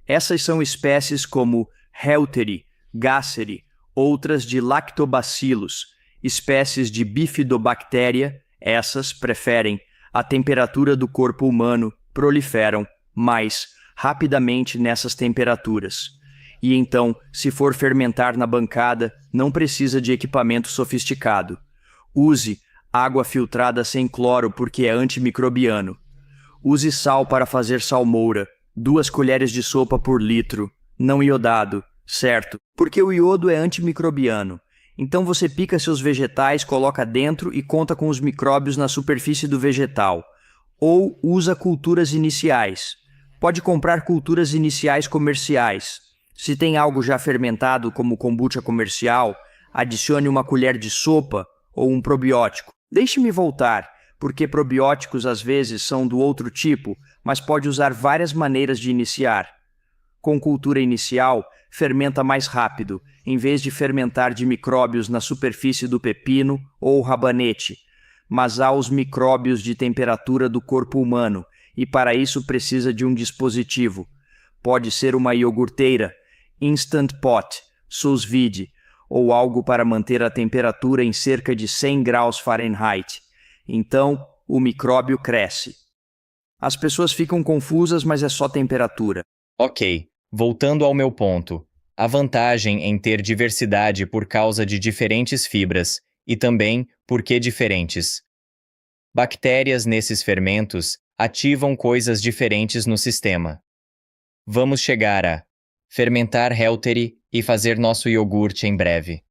Essas são espécies como Reuteri, Gasseri, outras de Lactobacillus, espécies de bifidobactéria, essas preferem a temperatura do corpo humano, proliferam mais rapidamente nessas temperaturas. E então, se for fermentar na bancada, não precisa de equipamento sofisticado. Use água filtrada sem cloro porque é antimicrobiano. Use sal para fazer salmoura, 2 colheres de sopa por litro, não iodado, certo? Porque o iodo é antimicrobiano. Então você pica seus vegetais, coloca dentro e conta com os micróbios na superfície do vegetal. Ou usa culturas iniciais. Pode comprar culturas iniciais comerciais. Se tem algo já fermentado, como kombucha comercial, adicione uma colher de sopa ou um probiótico. Deixe-me voltar, porque probióticos às vezes são do outro tipo, mas pode usar várias maneiras de iniciar. Com cultura inicial, fermenta mais rápido, em vez de fermentar de micróbios na superfície do pepino ou rabanete. Mas há os micróbios de temperatura do corpo humano, e para isso precisa de um dispositivo. Pode ser uma iogurteira, Instant Pot, sous vide, ou algo para manter a temperatura em cerca de 100 graus Fahrenheit. Então, o micróbio cresce. As pessoas ficam confusas, mas é só temperatura. Ok, voltando ao meu ponto. A vantagem em ter diversidade por causa de diferentes fibras, e também por que diferentes. Bactérias nesses fermentos ativam coisas diferentes no sistema. Vamos chegar a fermentar Reuteri e fazer nosso iogurte em breve.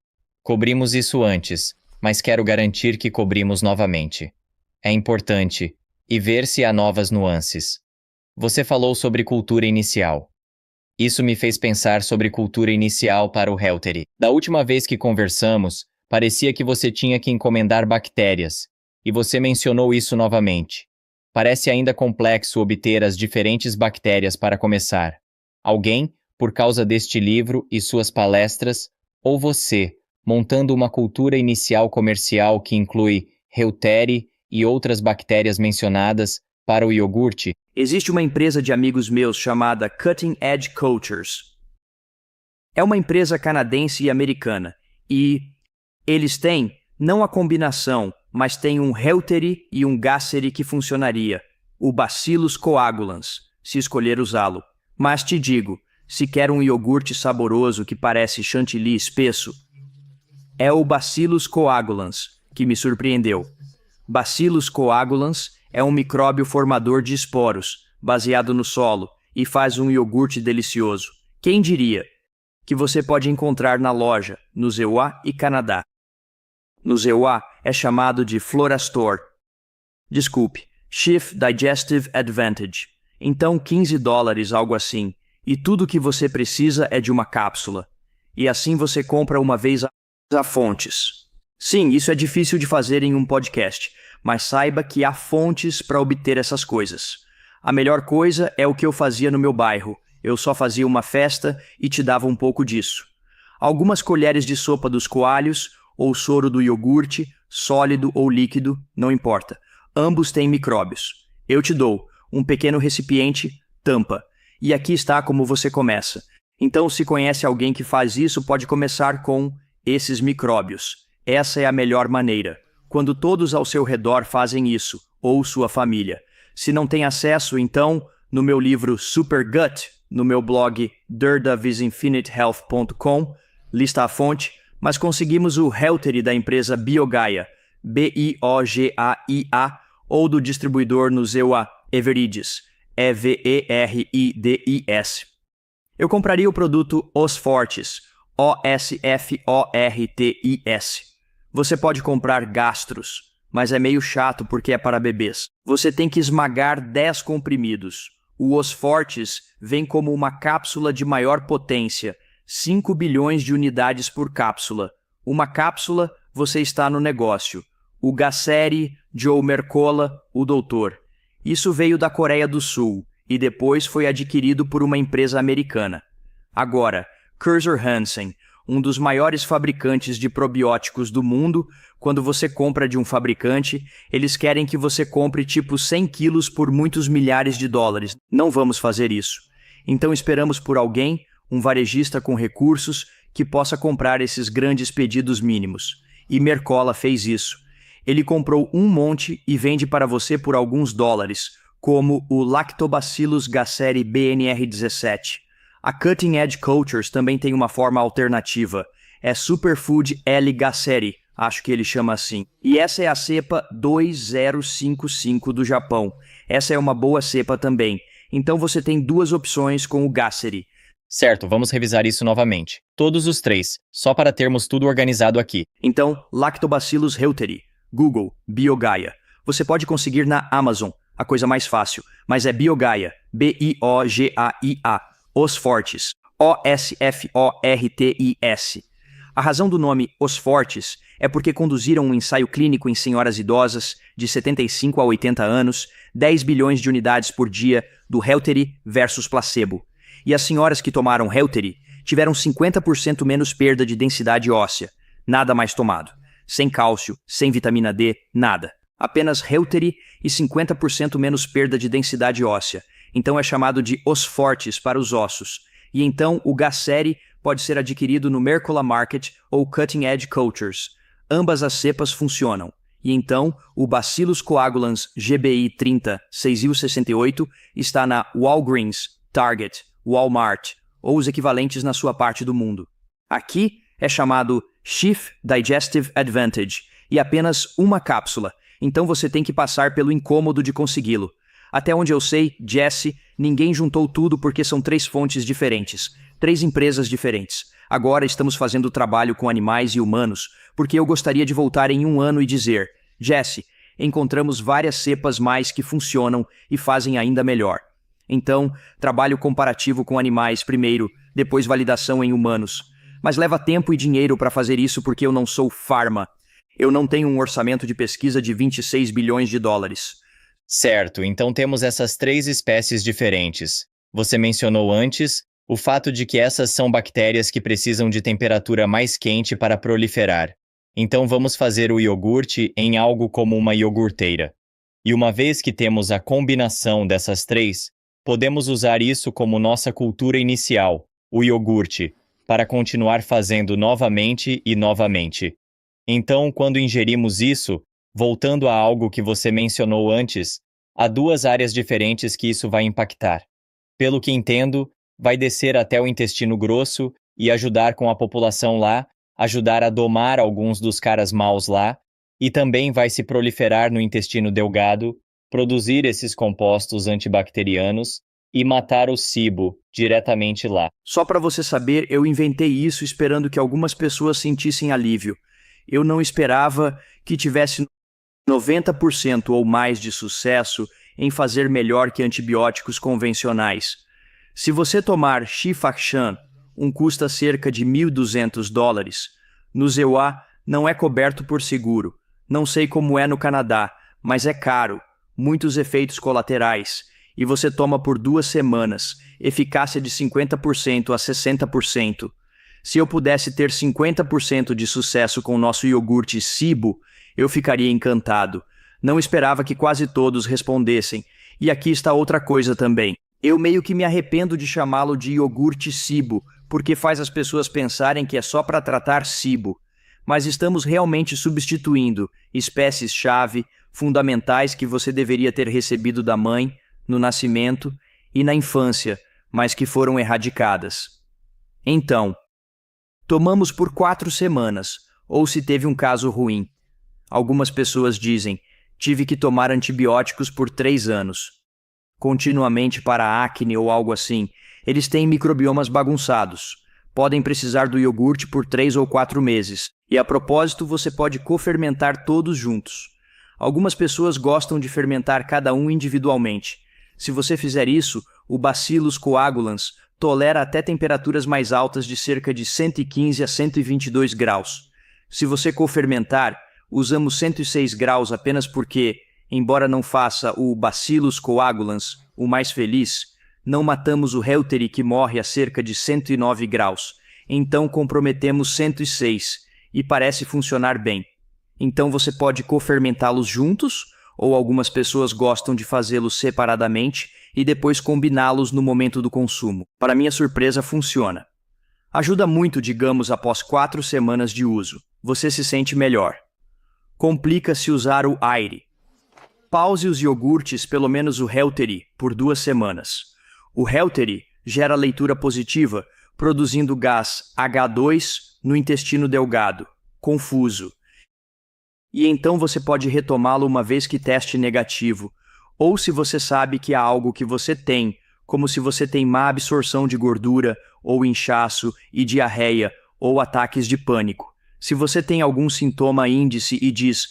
Cobrimos isso antes, mas quero garantir que cobrimos novamente. É importante, e ver se há novas nuances. Você falou sobre cultura inicial. Isso me fez pensar sobre cultura inicial para o Reuteri. Da última vez que conversamos, parecia que você tinha que encomendar bactérias, e você mencionou isso novamente. Parece ainda complexo obter as diferentes bactérias para começar. Alguém, por causa deste livro e suas palestras, ou você, montando uma cultura inicial comercial que inclui Reuteri e outras bactérias mencionadas para o iogurte? Existe uma empresa de amigos meus chamada Cutting Edge Cultures. É uma empresa canadense e americana, e eles têm, não a combinação, mas têm um Reuteri e um Gasseri que funcionaria, o Bacillus coagulans, se escolher usá-lo. Mas te digo, se quer um iogurte saboroso que parece chantilly espesso, é o Bacillus coagulans que me surpreendeu. Bacillus coagulans é um micróbio formador de esporos, baseado no solo, e faz um iogurte delicioso. Quem diria? Que você pode encontrar na loja, no ZEWA e Canadá. No ZEWA é chamado de Florastor. Desculpe, Chief Digestive Advantage. Então $15, algo assim. E tudo o que você precisa é de uma cápsula. E assim você compra uma vez a fontes. Sim, isso é difícil de fazer em um podcast, mas saiba que há fontes para obter essas coisas. A melhor coisa é o que eu fazia no meu bairro. Eu só fazia uma festa e te dava um pouco disso. Algumas colheres de sopa dos coalhos, ou soro do iogurte, sólido ou líquido, não importa. Ambos têm micróbios. Eu te dou um pequeno recipiente, tampa. E aqui está como você começa. Então, se conhece alguém que faz isso, pode começar com esses micróbios. Essa é a melhor maneira. Quando todos ao seu redor fazem isso, ou sua família. Se não tem acesso, então, no meu livro Super Gut, no meu blog daredevilisinfinitehealth.com, lista a fonte, mas conseguimos o Heltery da empresa Biogaia, Biogaia, ou do distribuidor no Zewa Everidis, Everidis. Eu compraria o produto Os Fortes, Osfortis. Você pode comprar gastros, mas é meio chato porque é para bebês. Você tem que esmagar 10 comprimidos. O Os Fortes vem como uma cápsula de maior potência, 5 bilhões de unidades por cápsula. Uma cápsula, você está no negócio. O Gasseri, Joe Mercola, o doutor. Isso veio da Coreia do Sul e depois foi adquirido por uma empresa americana. Agora, Kaiser Hansen, um dos maiores fabricantes de probióticos do mundo, quando você compra de um fabricante, eles querem que você compre tipo 100 quilos por muitos milhares de dólares. Não vamos fazer isso. Então esperamos por alguém, um varejista com recursos, que possa comprar esses grandes pedidos mínimos. E Mercola fez isso. Ele comprou um monte e vende para você por alguns dólares, como o Lactobacillus gasseri BNR17. A Cutting Edge Cultures também tem uma forma alternativa. É Superfood L. gasseri, acho que ele chama assim. E essa é a cepa 2055 do Japão. Essa é uma boa cepa também. Então você tem duas opções com o gasseri. Certo, vamos revisar isso novamente. Todos os três, só para termos tudo organizado aqui. Então, Lactobacillus reuteri. Google, Biogaia. Você pode conseguir na Amazon, a coisa mais fácil, mas é Biogaia, Biogaia, Os Fortes, Osfortis. A razão do nome Os Fortes é porque conduziram um ensaio clínico em senhoras idosas de 75 a 80 anos, 10 bilhões de unidades por dia do Heltery versus placebo. E as senhoras que tomaram Heltery tiveram 50% menos perda de densidade óssea, nada mais tomado. Sem cálcio, sem vitamina D, nada. Apenas Heltery e 50% menos perda de densidade óssea. Então é chamado de Os Fortes para os ossos. E então o Gasseri pode ser adquirido no Mercola Market ou Cutting Edge Cultures. Ambas as cepas funcionam. E então o Bacillus coagulans GBI 30 6068 está na Walgreens, Target, Walmart ou os equivalentes na sua parte do mundo. Aqui é chamado Chief Digestive Advantage e apenas uma cápsula, então você tem que passar pelo incômodo de consegui-lo. Até onde eu sei, Jesse, ninguém juntou tudo porque são 3 fontes diferentes, 3 empresas diferentes. Agora estamos fazendo trabalho com animais e humanos, porque eu gostaria de voltar em 1 ano e dizer, Jesse, encontramos várias cepas mais que funcionam e fazem ainda melhor. Então, trabalho comparativo com animais primeiro, depois validação em humanos. Mas leva tempo e dinheiro para fazer isso porque eu não sou pharma. Eu não tenho um orçamento de pesquisa de 26 bilhões de dólares. Certo, então temos essas 3 espécies diferentes. Você mencionou antes o fato de que essas são bactérias que precisam de temperatura mais quente para proliferar. Então vamos fazer o iogurte em algo como uma iogurteira. E uma vez que temos a combinação dessas 3, podemos usar isso como nossa cultura inicial, o iogurte, para continuar fazendo novamente e novamente. Então, quando ingerimos isso, voltando a algo que você mencionou antes, há 2 áreas diferentes que isso vai impactar. Pelo que entendo, vai descer até o intestino grosso e ajudar com a população lá, ajudar a domar alguns dos caras maus lá, e também vai se proliferar no intestino delgado, produzir esses compostos antibacterianos e matar o SIBO diretamente lá. Só para você saber, eu inventei isso esperando que algumas pessoas sentissem alívio. Eu não esperava que tivesse 90% ou mais de sucesso em fazer melhor que antibióticos convencionais. Se você tomar Shifaxan, um custa cerca de $1.200. No EUA, não é coberto por seguro. Não sei como é no Canadá, mas é caro, muitos efeitos colaterais, e você toma por 2 semanas, eficácia de 50% a 60%. Se eu pudesse ter 50% de sucesso com o nosso iogurte Cibo, eu ficaria encantado. Não esperava que quase todos respondessem. E aqui está outra coisa também. Eu meio que me arrependo de chamá-lo de iogurte Cibo, porque faz as pessoas pensarem que é só para tratar cibo. Mas estamos realmente substituindo espécies-chave fundamentais que você deveria ter recebido da mãe, no nascimento e na infância, mas que foram erradicadas. Então, tomamos por 4 semanas, ou se teve um caso ruim. Algumas pessoas dizem, tive que tomar antibióticos por 3 anos. Continuamente para acne ou algo assim, eles têm microbiomas bagunçados. Podem precisar do iogurte por 3 ou 4 meses. E a propósito, você pode cofermentar todos juntos. Algumas pessoas gostam de fermentar cada um individualmente. Se você fizer isso, o Bacillus coagulans tolera até temperaturas mais altas de cerca de 115 a 122 graus. Se você cofermentar, usamos 106 graus apenas porque, embora não faça o Bacillus coagulans o mais feliz, não matamos o Reuteri que morre a cerca de 109 graus. Então comprometemos 106 e parece funcionar bem. Então você pode cofermentá-los juntos, ou algumas pessoas gostam de fazê-los separadamente e depois combiná-los no momento do consumo. Para minha surpresa, funciona. Ajuda muito, digamos, após 4 semanas de uso. Você se sente melhor. Complica-se usar o Aire. Pause os iogurtes, pelo menos o Reuteri, por 2 semanas. O Reuteri gera leitura positiva, produzindo gás H2 no intestino delgado, confuso. E então você pode retomá-lo uma vez que teste negativo, ou se você sabe que há algo que você tem, como se você tem má absorção de gordura, ou inchaço e diarreia, ou ataques de pânico. Se você tem algum sintoma índice e diz,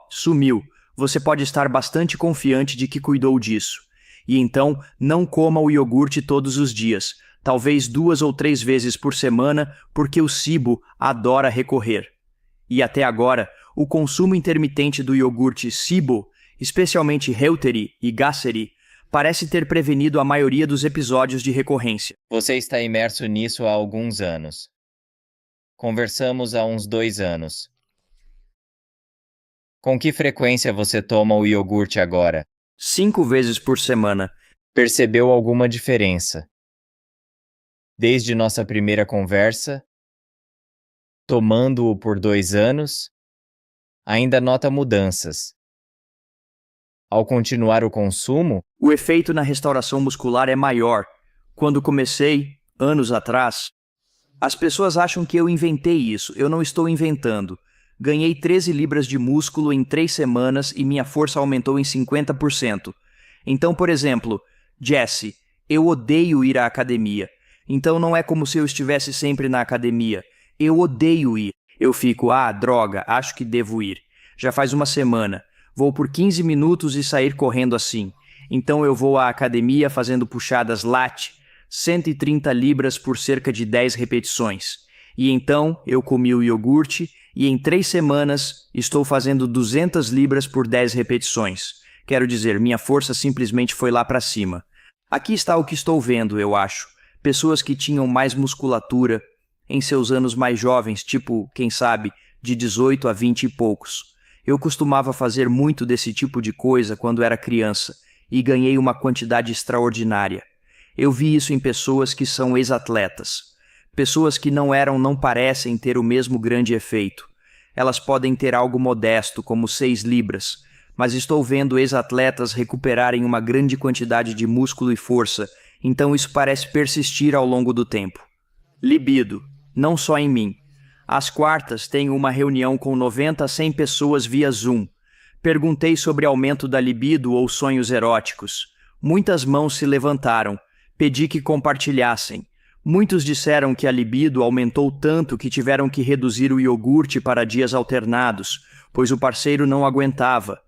sumiu, você pode estar bastante confiante de que cuidou disso. E então, não coma o iogurte todos os dias, talvez 2 ou 3 vezes por semana, porque o cibo adora recorrer. E até agora, o consumo intermitente do iogurte cibo, especialmente Reuteri e Gasseri, parece ter prevenido a maioria dos episódios de recorrência. Você está imerso nisso há alguns anos. Conversamos há uns 2 anos. Com que frequência você toma o iogurte agora? 5 vezes por semana. Percebeu alguma diferença? Desde nossa primeira conversa, tomando-o por 2 anos, ainda nota mudanças. Ao continuar o consumo, o efeito na restauração muscular é maior. Quando comecei, anos atrás, as pessoas acham que eu inventei isso. Eu não estou inventando. Ganhei 13 libras de músculo em 3 semanas e minha força aumentou em 50%. Então, por exemplo, Jesse, eu odeio ir à academia. Então não é como se eu estivesse sempre na academia. Eu odeio ir. Eu fico, droga, acho que devo ir. Já faz uma semana. Vou por 15 minutos e sair correndo assim. Então eu vou à academia fazendo puxadas lat, 130 libras por cerca de 10 repetições. E então eu comi o iogurte e em 3 semanas estou fazendo 200 libras por 10 repetições. Quero dizer, minha força simplesmente foi lá para cima. Aqui está o que estou vendo, eu acho. Pessoas que tinham mais musculatura em seus anos mais jovens, tipo, quem sabe, de 18 a 20 e poucos. Eu costumava fazer muito desse tipo de coisa quando era criança e ganhei uma quantidade extraordinária. Eu vi isso em pessoas que são ex-atletas. Pessoas que não parecem ter o mesmo grande efeito. Elas podem ter algo modesto, como 6 libras, mas estou vendo ex-atletas recuperarem uma grande quantidade de músculo e força, então isso parece persistir ao longo do tempo. Libido, não só em mim. Às quartas, tenho uma reunião com 90 a 100 pessoas via Zoom. Perguntei sobre aumento da libido ou sonhos eróticos. Muitas mãos se levantaram. Pedi que compartilhassem. Muitos disseram que a libido aumentou tanto que tiveram que reduzir o iogurte para dias alternados, pois o parceiro não aguentava.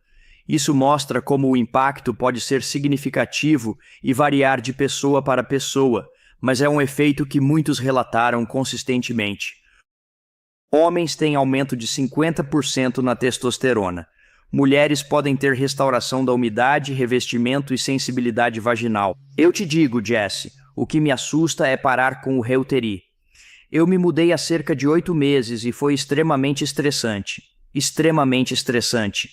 Isso mostra como o impacto pode ser significativo e variar de pessoa para pessoa, mas é um efeito que muitos relataram consistentemente. Homens têm aumento de 50% na testosterona. Mulheres podem ter restauração da umidade, revestimento e sensibilidade vaginal. Eu te digo, Jesse, o que me assusta é parar com o Reuteri. Eu me mudei há cerca de 8 meses e foi extremamente estressante. Extremamente estressante.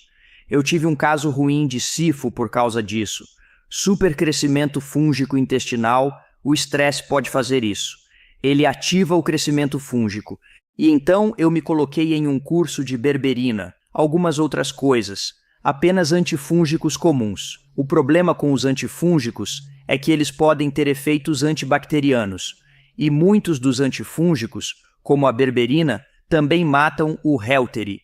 Eu tive um caso ruim de sifo por causa disso. Supercrescimento fúngico intestinal, o estresse pode fazer isso. Ele ativa o crescimento fúngico. E então eu me coloquei em um curso de berberina, algumas outras coisas, apenas antifúngicos comuns. O problema com os antifúngicos é que eles podem ter efeitos antibacterianos. E muitos dos antifúngicos, como a berberina, também matam o Reuteri.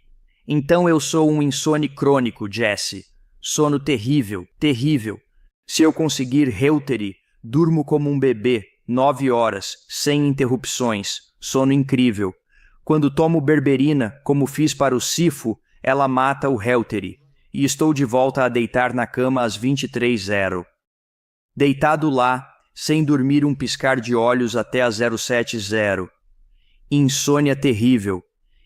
Então eu sou um insone crônico, Jesse. Sono terrível, terrível. Se eu conseguir Reuteri, durmo como um bebê, 9 horas, sem interrupções. Sono incrível. Quando tomo berberina, como fiz para o sifo, ela mata o Reuteri. E estou de volta a deitar na cama às 23h. Deitado lá, sem dormir um piscar de olhos até às 07h. Insônia terrível.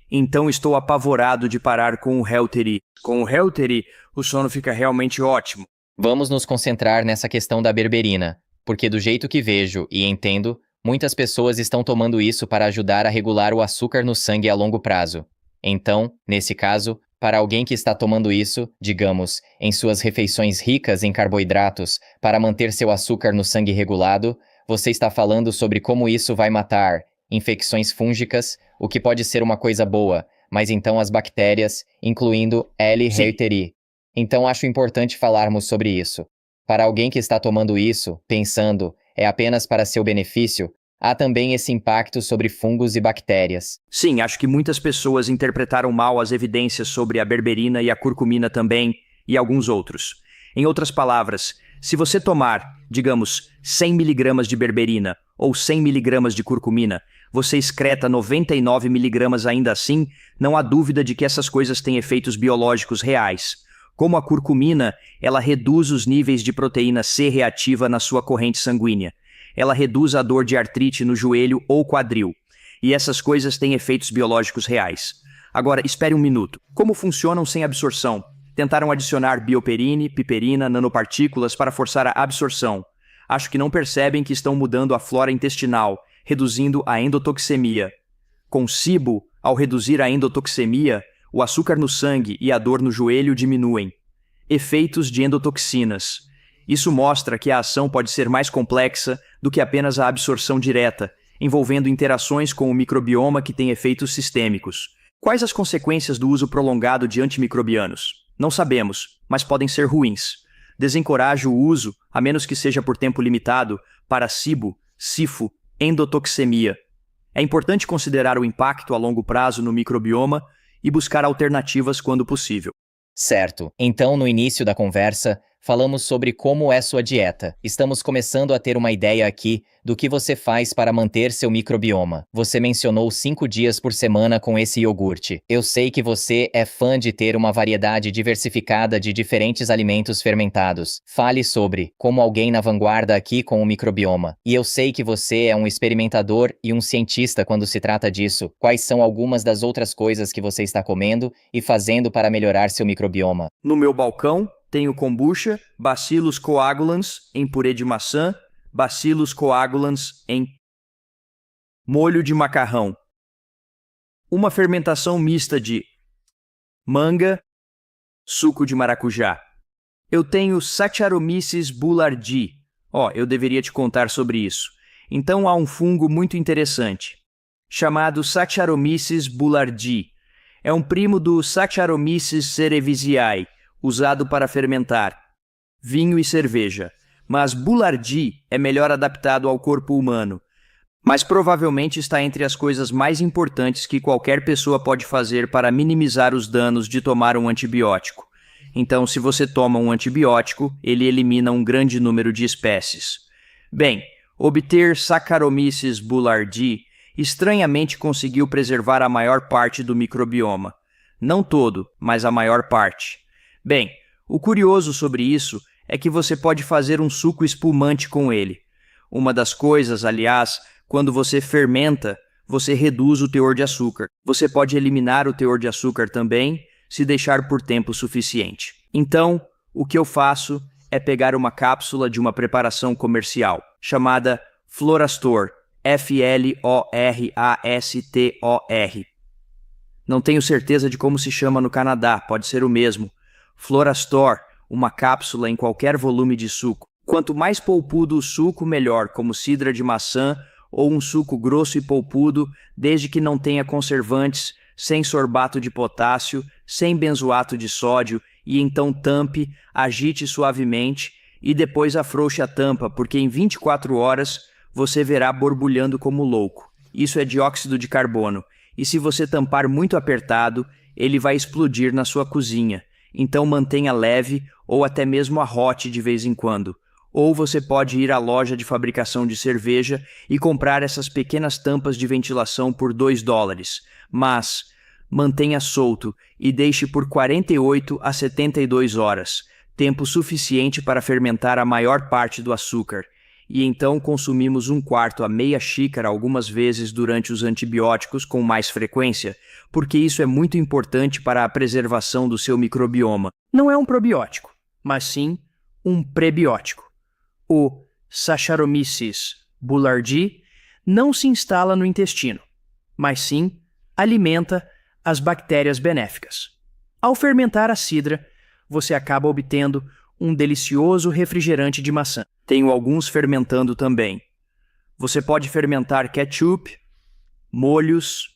Então estou apavorado de parar com o Reuteri. Com o Reuteri, o sono fica realmente ótimo. Vamos nos concentrar nessa questão da berberina, porque do jeito que vejo e entendo, muitas pessoas estão tomando isso para ajudar a regular o açúcar no sangue a longo prazo. Então, nesse caso, para alguém que está tomando isso, digamos, em suas refeições ricas em carboidratos, para manter seu açúcar no sangue regulado, você está falando sobre como isso vai matar infecções fúngicas, o que pode ser uma coisa boa, mas então as bactérias, incluindo L. reuteri. Então acho importante falarmos sobre isso. Para alguém que está tomando isso, pensando, é apenas para seu benefício, há também esse impacto sobre fungos e bactérias. Sim, acho que muitas pessoas interpretaram mal as evidências sobre a berberina e a curcumina também, e alguns outros. Em outras palavras, se você tomar, digamos, 100 mg de berberina ou 100 mg de curcumina, você excreta 99 mg ainda assim, não há dúvida de que essas coisas têm efeitos biológicos reais. Como a curcumina, ela reduz os níveis de proteína C reativa na sua corrente sanguínea. Ela reduz a dor de artrite no joelho ou quadril. E essas coisas têm efeitos biológicos reais. Agora, espere um minuto. Como funcionam sem absorção? Tentaram adicionar bioperine, piperina, nanopartículas para forçar a absorção. Acho que não percebem que estão mudando a flora intestinal, reduzindo a endotoxemia. Com SIBO, ao reduzir a endotoxemia, o açúcar no sangue e a dor no joelho diminuem. Efeitos de endotoxinas. Isso mostra que a ação pode ser mais complexa do que apenas a absorção direta, envolvendo interações com o microbioma que tem efeitos sistêmicos. Quais as consequências do uso prolongado de antimicrobianos? Não sabemos, mas podem ser ruins. Desencorajo o uso, a menos que seja por tempo limitado, para SIBO, sifo, endotoxemia. É importante considerar o impacto a longo prazo no microbioma e buscar alternativas quando possível. Certo. Então, no início da conversa, falamos sobre como é sua dieta. Estamos começando a ter uma ideia aqui do que você faz para manter seu microbioma. Você mencionou 5 dias por semana com esse iogurte. Eu sei que você é fã de ter uma variedade diversificada de diferentes alimentos fermentados. Fale sobre como alguém na vanguarda aqui com o microbioma. E eu sei que você é um experimentador e um cientista quando se trata disso. Quais são algumas das outras coisas que você está comendo e fazendo para melhorar seu microbioma? No meu balcão, tenho kombucha, Bacillus coagulans em purê de maçã, Bacillus coagulans em molho de macarrão. Uma fermentação mista de manga, suco de maracujá. Eu tenho Saccharomyces boulardii. Eu deveria te contar sobre isso. Então há um fungo muito interessante, chamado Saccharomyces boulardii. É um primo do Saccharomyces cerevisiae, usado para fermentar vinho e cerveja. Mas Boulardii é melhor adaptado ao corpo humano. Mas provavelmente está entre as coisas mais importantes que qualquer pessoa pode fazer para minimizar os danos de tomar um antibiótico. Então, se você toma um antibiótico, ele elimina um grande número de espécies. Bem, obter Saccharomyces boulardii estranhamente conseguiu preservar a maior parte do microbioma. Não todo, mas a maior parte. Bem, o curioso sobre isso é que você pode fazer um suco espumante com ele. Uma das coisas, aliás, quando você fermenta, você reduz o teor de açúcar. Você pode eliminar o teor de açúcar também, se deixar por tempo suficiente. Então, o que eu faço é pegar uma cápsula de uma preparação comercial, chamada Florastor, Florastor. Não tenho certeza de como se chama no Canadá, pode ser o mesmo. Florastor, uma cápsula em qualquer volume de suco. Quanto mais polpudo o suco, melhor, como cidra de maçã ou um suco grosso e polpudo, desde que não tenha conservantes, sem sorbato de potássio, sem benzoato de sódio, e então tampe, agite suavemente e depois afrouxe a tampa, porque em 24 horas você verá borbulhando como louco. Isso é dióxido de carbono, e se você tampar muito apertado, ele vai explodir na sua cozinha. Então mantenha leve ou até mesmo arrote de vez em quando. Ou você pode ir à loja de fabricação de cerveja e comprar essas pequenas tampas de ventilação por $2. Mas mantenha solto e deixe por 48 a 72 horas, tempo suficiente para fermentar a maior parte do açúcar. E então consumimos 1/4 a meia xícara algumas vezes durante os antibióticos com mais frequência, porque isso é muito importante para a preservação do seu microbioma. Não é um probiótico, mas sim um prebiótico. O Saccharomyces boulardii não se instala no intestino, mas sim alimenta as bactérias benéficas. Ao fermentar a cidra, você acaba obtendo um delicioso refrigerante de maçã. Tenho alguns fermentando também. Você pode fermentar ketchup, molhos,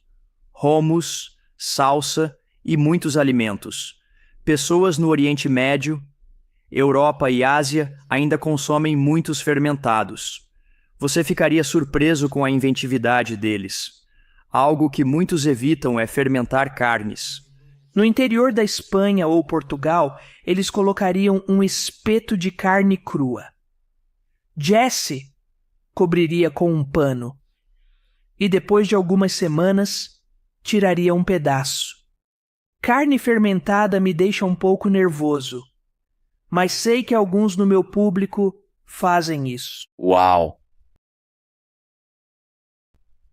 hummus, salsa e muitos alimentos. Pessoas no Oriente Médio, Europa e Ásia ainda consomem muitos fermentados. Você ficaria surpreso com a inventividade deles. Algo que muitos evitam é fermentar carnes. No interior da Espanha ou Portugal, eles colocariam um espeto de carne crua. Jesse cobriria com um pano e depois de algumas semanas tiraria um pedaço. Carne fermentada me deixa um pouco nervoso, mas sei que alguns no meu público fazem isso. Uau!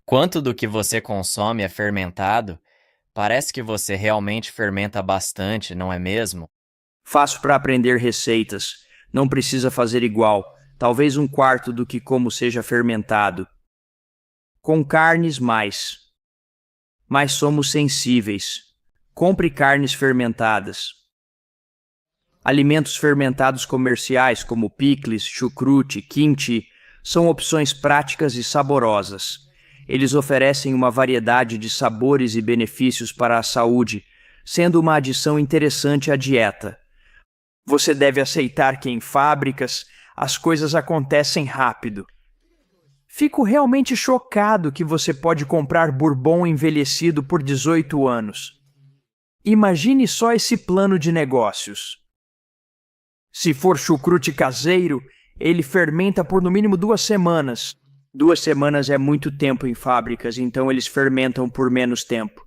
Quanto do que você consome é fermentado? Parece que você realmente fermenta bastante, não é mesmo? Faço para aprender receitas. Não precisa fazer igual. Talvez 1/4 do que como seja fermentado. Com carnes, mais. Mas somos sensíveis. Compre carnes fermentadas. Alimentos fermentados comerciais como picles, chucrute, kimchi são opções práticas e saborosas. Eles oferecem uma variedade de sabores e benefícios para a saúde, sendo uma adição interessante à dieta. Você deve aceitar que em fábricas as coisas acontecem rápido. Fico realmente chocado que você pode comprar bourbon envelhecido por 18 anos. Imagine só esse plano de negócios. Se for chucrute caseiro, ele fermenta por no mínimo 2 semanas. 2 semanas é muito tempo em fábricas, então eles fermentam por menos tempo.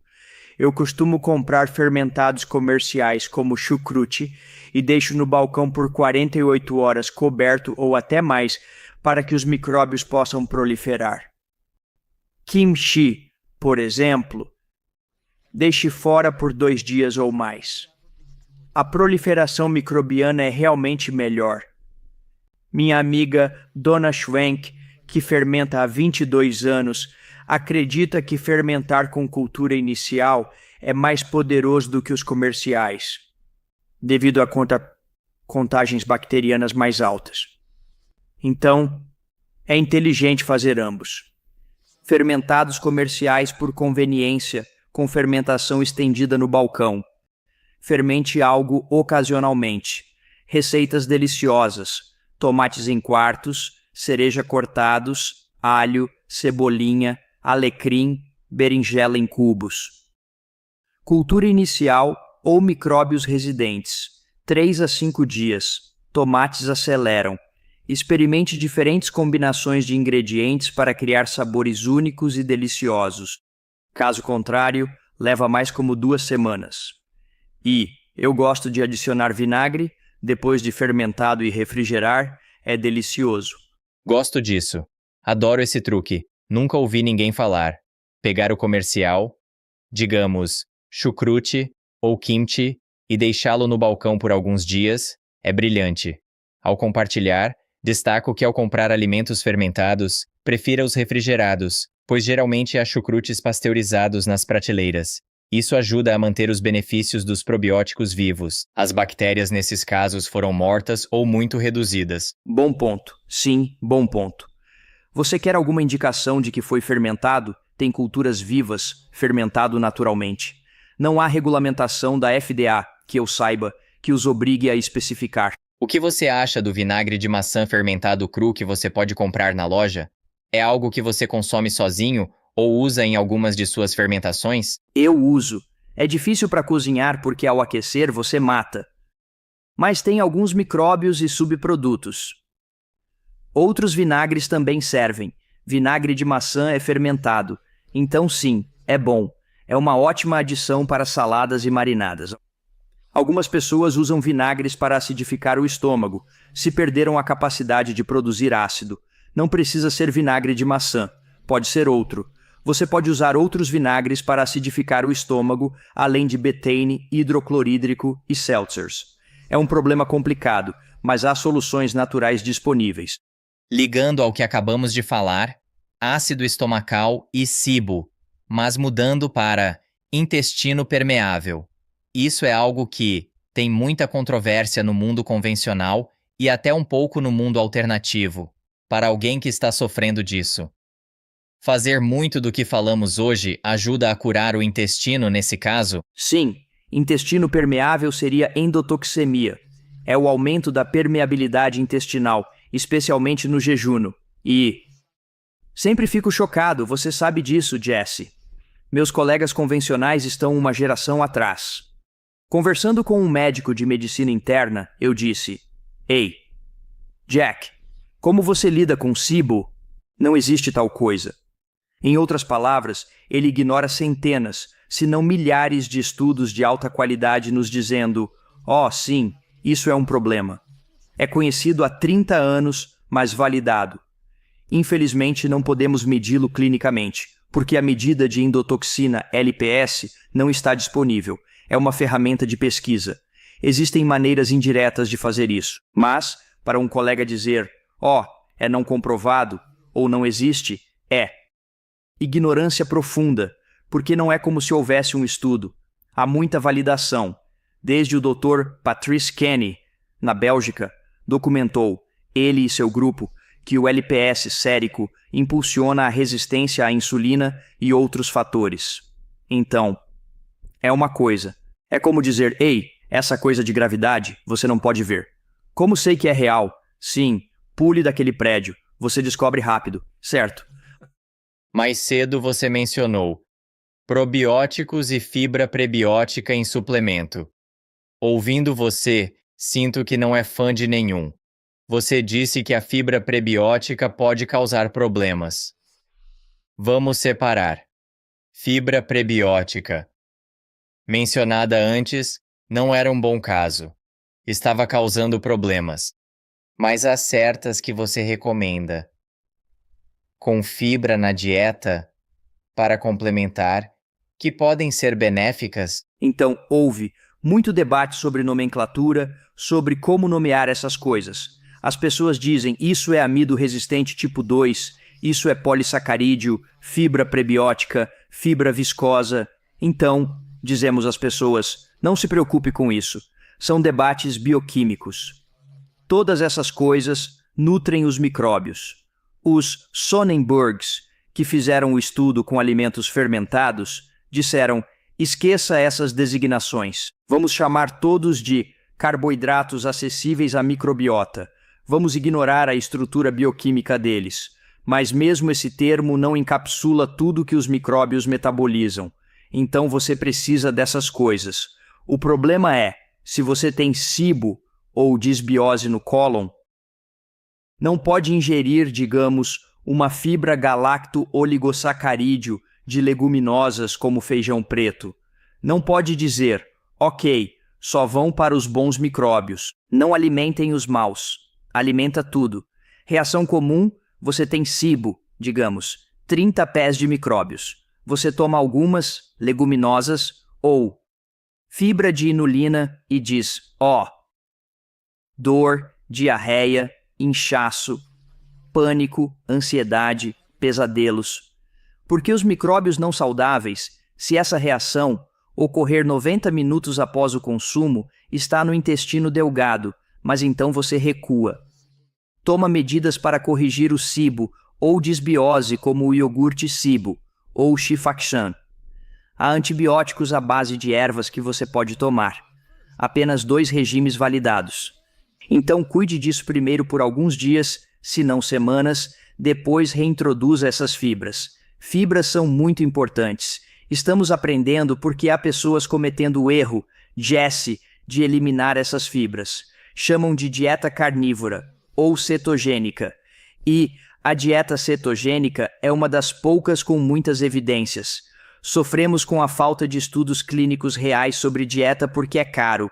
Eu costumo comprar fermentados comerciais como chucrute e deixo no balcão por 48 horas coberto ou até mais para que os micróbios possam proliferar. Kimchi, por exemplo, deixe fora por 2 dias ou mais. A proliferação microbiana é realmente melhor. Minha amiga Dona Schwenk, que fermenta há 22 anos, acredita que fermentar com cultura inicial é mais poderoso do que os comerciais, devido a contagens bacterianas mais altas. Então, é inteligente fazer ambos. Fermentados comerciais por conveniência, com fermentação estendida no balcão. Fermente algo ocasionalmente. Receitas deliciosas, tomates em quartos, cereja cortados, alho, cebolinha, alecrim, berinjela em cubos. Cultura inicial ou micróbios residentes. 3 a 5 dias. Tomates aceleram. Experimente diferentes combinações de ingredientes para criar sabores únicos e deliciosos. Caso contrário, leva mais como 2 semanas. E eu gosto de adicionar vinagre, depois de fermentado e refrigerar, é delicioso. Gosto disso. Adoro esse truque. Nunca ouvi ninguém falar. Pegar o comercial, digamos, chucrute ou kimchi, e deixá-lo no balcão por alguns dias, é brilhante. Ao compartilhar, destaco que ao comprar alimentos fermentados, prefira os refrigerados, pois geralmente há chucrutes pasteurizados nas prateleiras. Isso ajuda a manter os benefícios dos probióticos vivos. As bactérias nesses casos foram mortas ou muito reduzidas. Bom ponto. Sim, bom ponto. Você quer alguma indicação de que foi fermentado? Tem culturas vivas, fermentado naturalmente. Não há regulamentação da FDA, que eu saiba, que os obrigue a especificar. O que você acha do vinagre de maçã fermentado cru que você pode comprar na loja? É algo que você consome sozinho ou usa em algumas de suas fermentações? Eu uso. É difícil para cozinhar porque ao aquecer você mata. Mas tem alguns micróbios e subprodutos. Outros vinagres também servem. Vinagre de maçã é fermentado. Então sim, é bom. É uma ótima adição para saladas e marinadas. Algumas pessoas usam vinagres para acidificar o estômago, se perderam a capacidade de produzir ácido. Não precisa ser vinagre de maçã, pode ser outro. Você pode usar outros vinagres para acidificar o estômago, além de betaine, hidroclorídrico e seltzers. É um problema complicado, mas há soluções naturais disponíveis. Ligando ao que acabamos de falar, ácido estomacal e SIBO, mas mudando para intestino permeável. Isso é algo que tem muita controvérsia no mundo convencional e até um pouco no mundo alternativo, para alguém que está sofrendo disso. Fazer muito do que falamos hoje ajuda a curar o intestino nesse caso? Sim, intestino permeável seria endotoxemia. É o aumento da permeabilidade intestinal, especialmente no jejum. E sempre fico chocado, você sabe disso, Jesse. Meus colegas convencionais estão uma geração atrás. Conversando com um médico de medicina interna, eu disse: Ei, Jack, como você lida com SIBO? Não existe tal coisa. Em outras palavras, ele ignora centenas, se não milhares de estudos de alta qualidade nos dizendo: sim, isso é um problema. É conhecido há 30 anos, mas validado. Infelizmente, não podemos medi-lo clinicamente, porque a medida de endotoxina LPS não está disponível. É uma ferramenta de pesquisa. Existem maneiras indiretas de fazer isso. Mas, para um colega dizer, é não comprovado, ou não existe, é ignorância profunda, porque não é como se houvesse um estudo. Há muita validação. Desde o Dr. Patrice Kenny, na Bélgica, documentou, ele e seu grupo, que o LPS sérico impulsiona a resistência à insulina e outros fatores. Então, é uma coisa. É como dizer, ei, essa coisa de gravidade você não pode ver. Como sei que é real? Sim, pule daquele prédio. Você descobre rápido, certo? Mais cedo você mencionou probióticos e fibra prebiótica em suplemento. Ouvindo você, sinto que não é fã de nenhum. Você disse que a fibra prebiótica pode causar problemas. Vamos separar. Fibra prebiótica. Mencionada antes, não era um bom caso. Estava causando problemas. Mas há certas que você recomenda. Com fibra na dieta, para complementar, que podem ser benéficas? Então, houve muito debate sobre nomenclatura, sobre como nomear essas coisas. As pessoas dizem, isso é amido resistente tipo 2, isso é polissacarídeo, fibra prebiótica, fibra viscosa. Então, dizemos às pessoas, não se preocupe com isso. São debates bioquímicos. Todas essas coisas nutrem os micróbios. Os Sonnenbergs, que fizeram o estudo com alimentos fermentados, disseram, esqueça essas designações. Vamos chamar todos de carboidratos acessíveis à microbiota. Vamos ignorar a estrutura bioquímica deles. Mas mesmo esse termo não encapsula tudo que os micróbios metabolizam. Então você precisa dessas coisas. O problema é, se você tem SIBO ou disbiose no cólon, não pode ingerir, digamos, uma fibra galacto-oligosacarídeo de leguminosas como feijão preto. Não pode dizer, ok, só vão para os bons micróbios. Não alimentem os maus. Alimenta tudo. Reação comum, você tem SIBO, digamos, 30 pés de micróbios. Você toma algumas, leguminosas, ou fibra de inulina e diz, dor, diarreia, inchaço, pânico, ansiedade, pesadelos. Porque os micróbios não saudáveis, se essa reação ocorrer 90 minutos após o consumo, está no intestino delgado, mas então você recua. Toma medidas para corrigir o SIBO ou disbiose como o iogurte SIBO ou Shifaxan. Há antibióticos à base de ervas que você pode tomar. Apenas 2 regimes validados. Então cuide disso primeiro por alguns dias, se não semanas, depois reintroduza essas fibras. Fibras são muito importantes. Estamos aprendendo porque há pessoas cometendo o erro, Jesse, de eliminar essas fibras. Chamam de dieta carnívora ou cetogênica. E a dieta cetogênica é uma das poucas com muitas evidências. Sofremos com a falta de estudos clínicos reais sobre dieta porque é caro.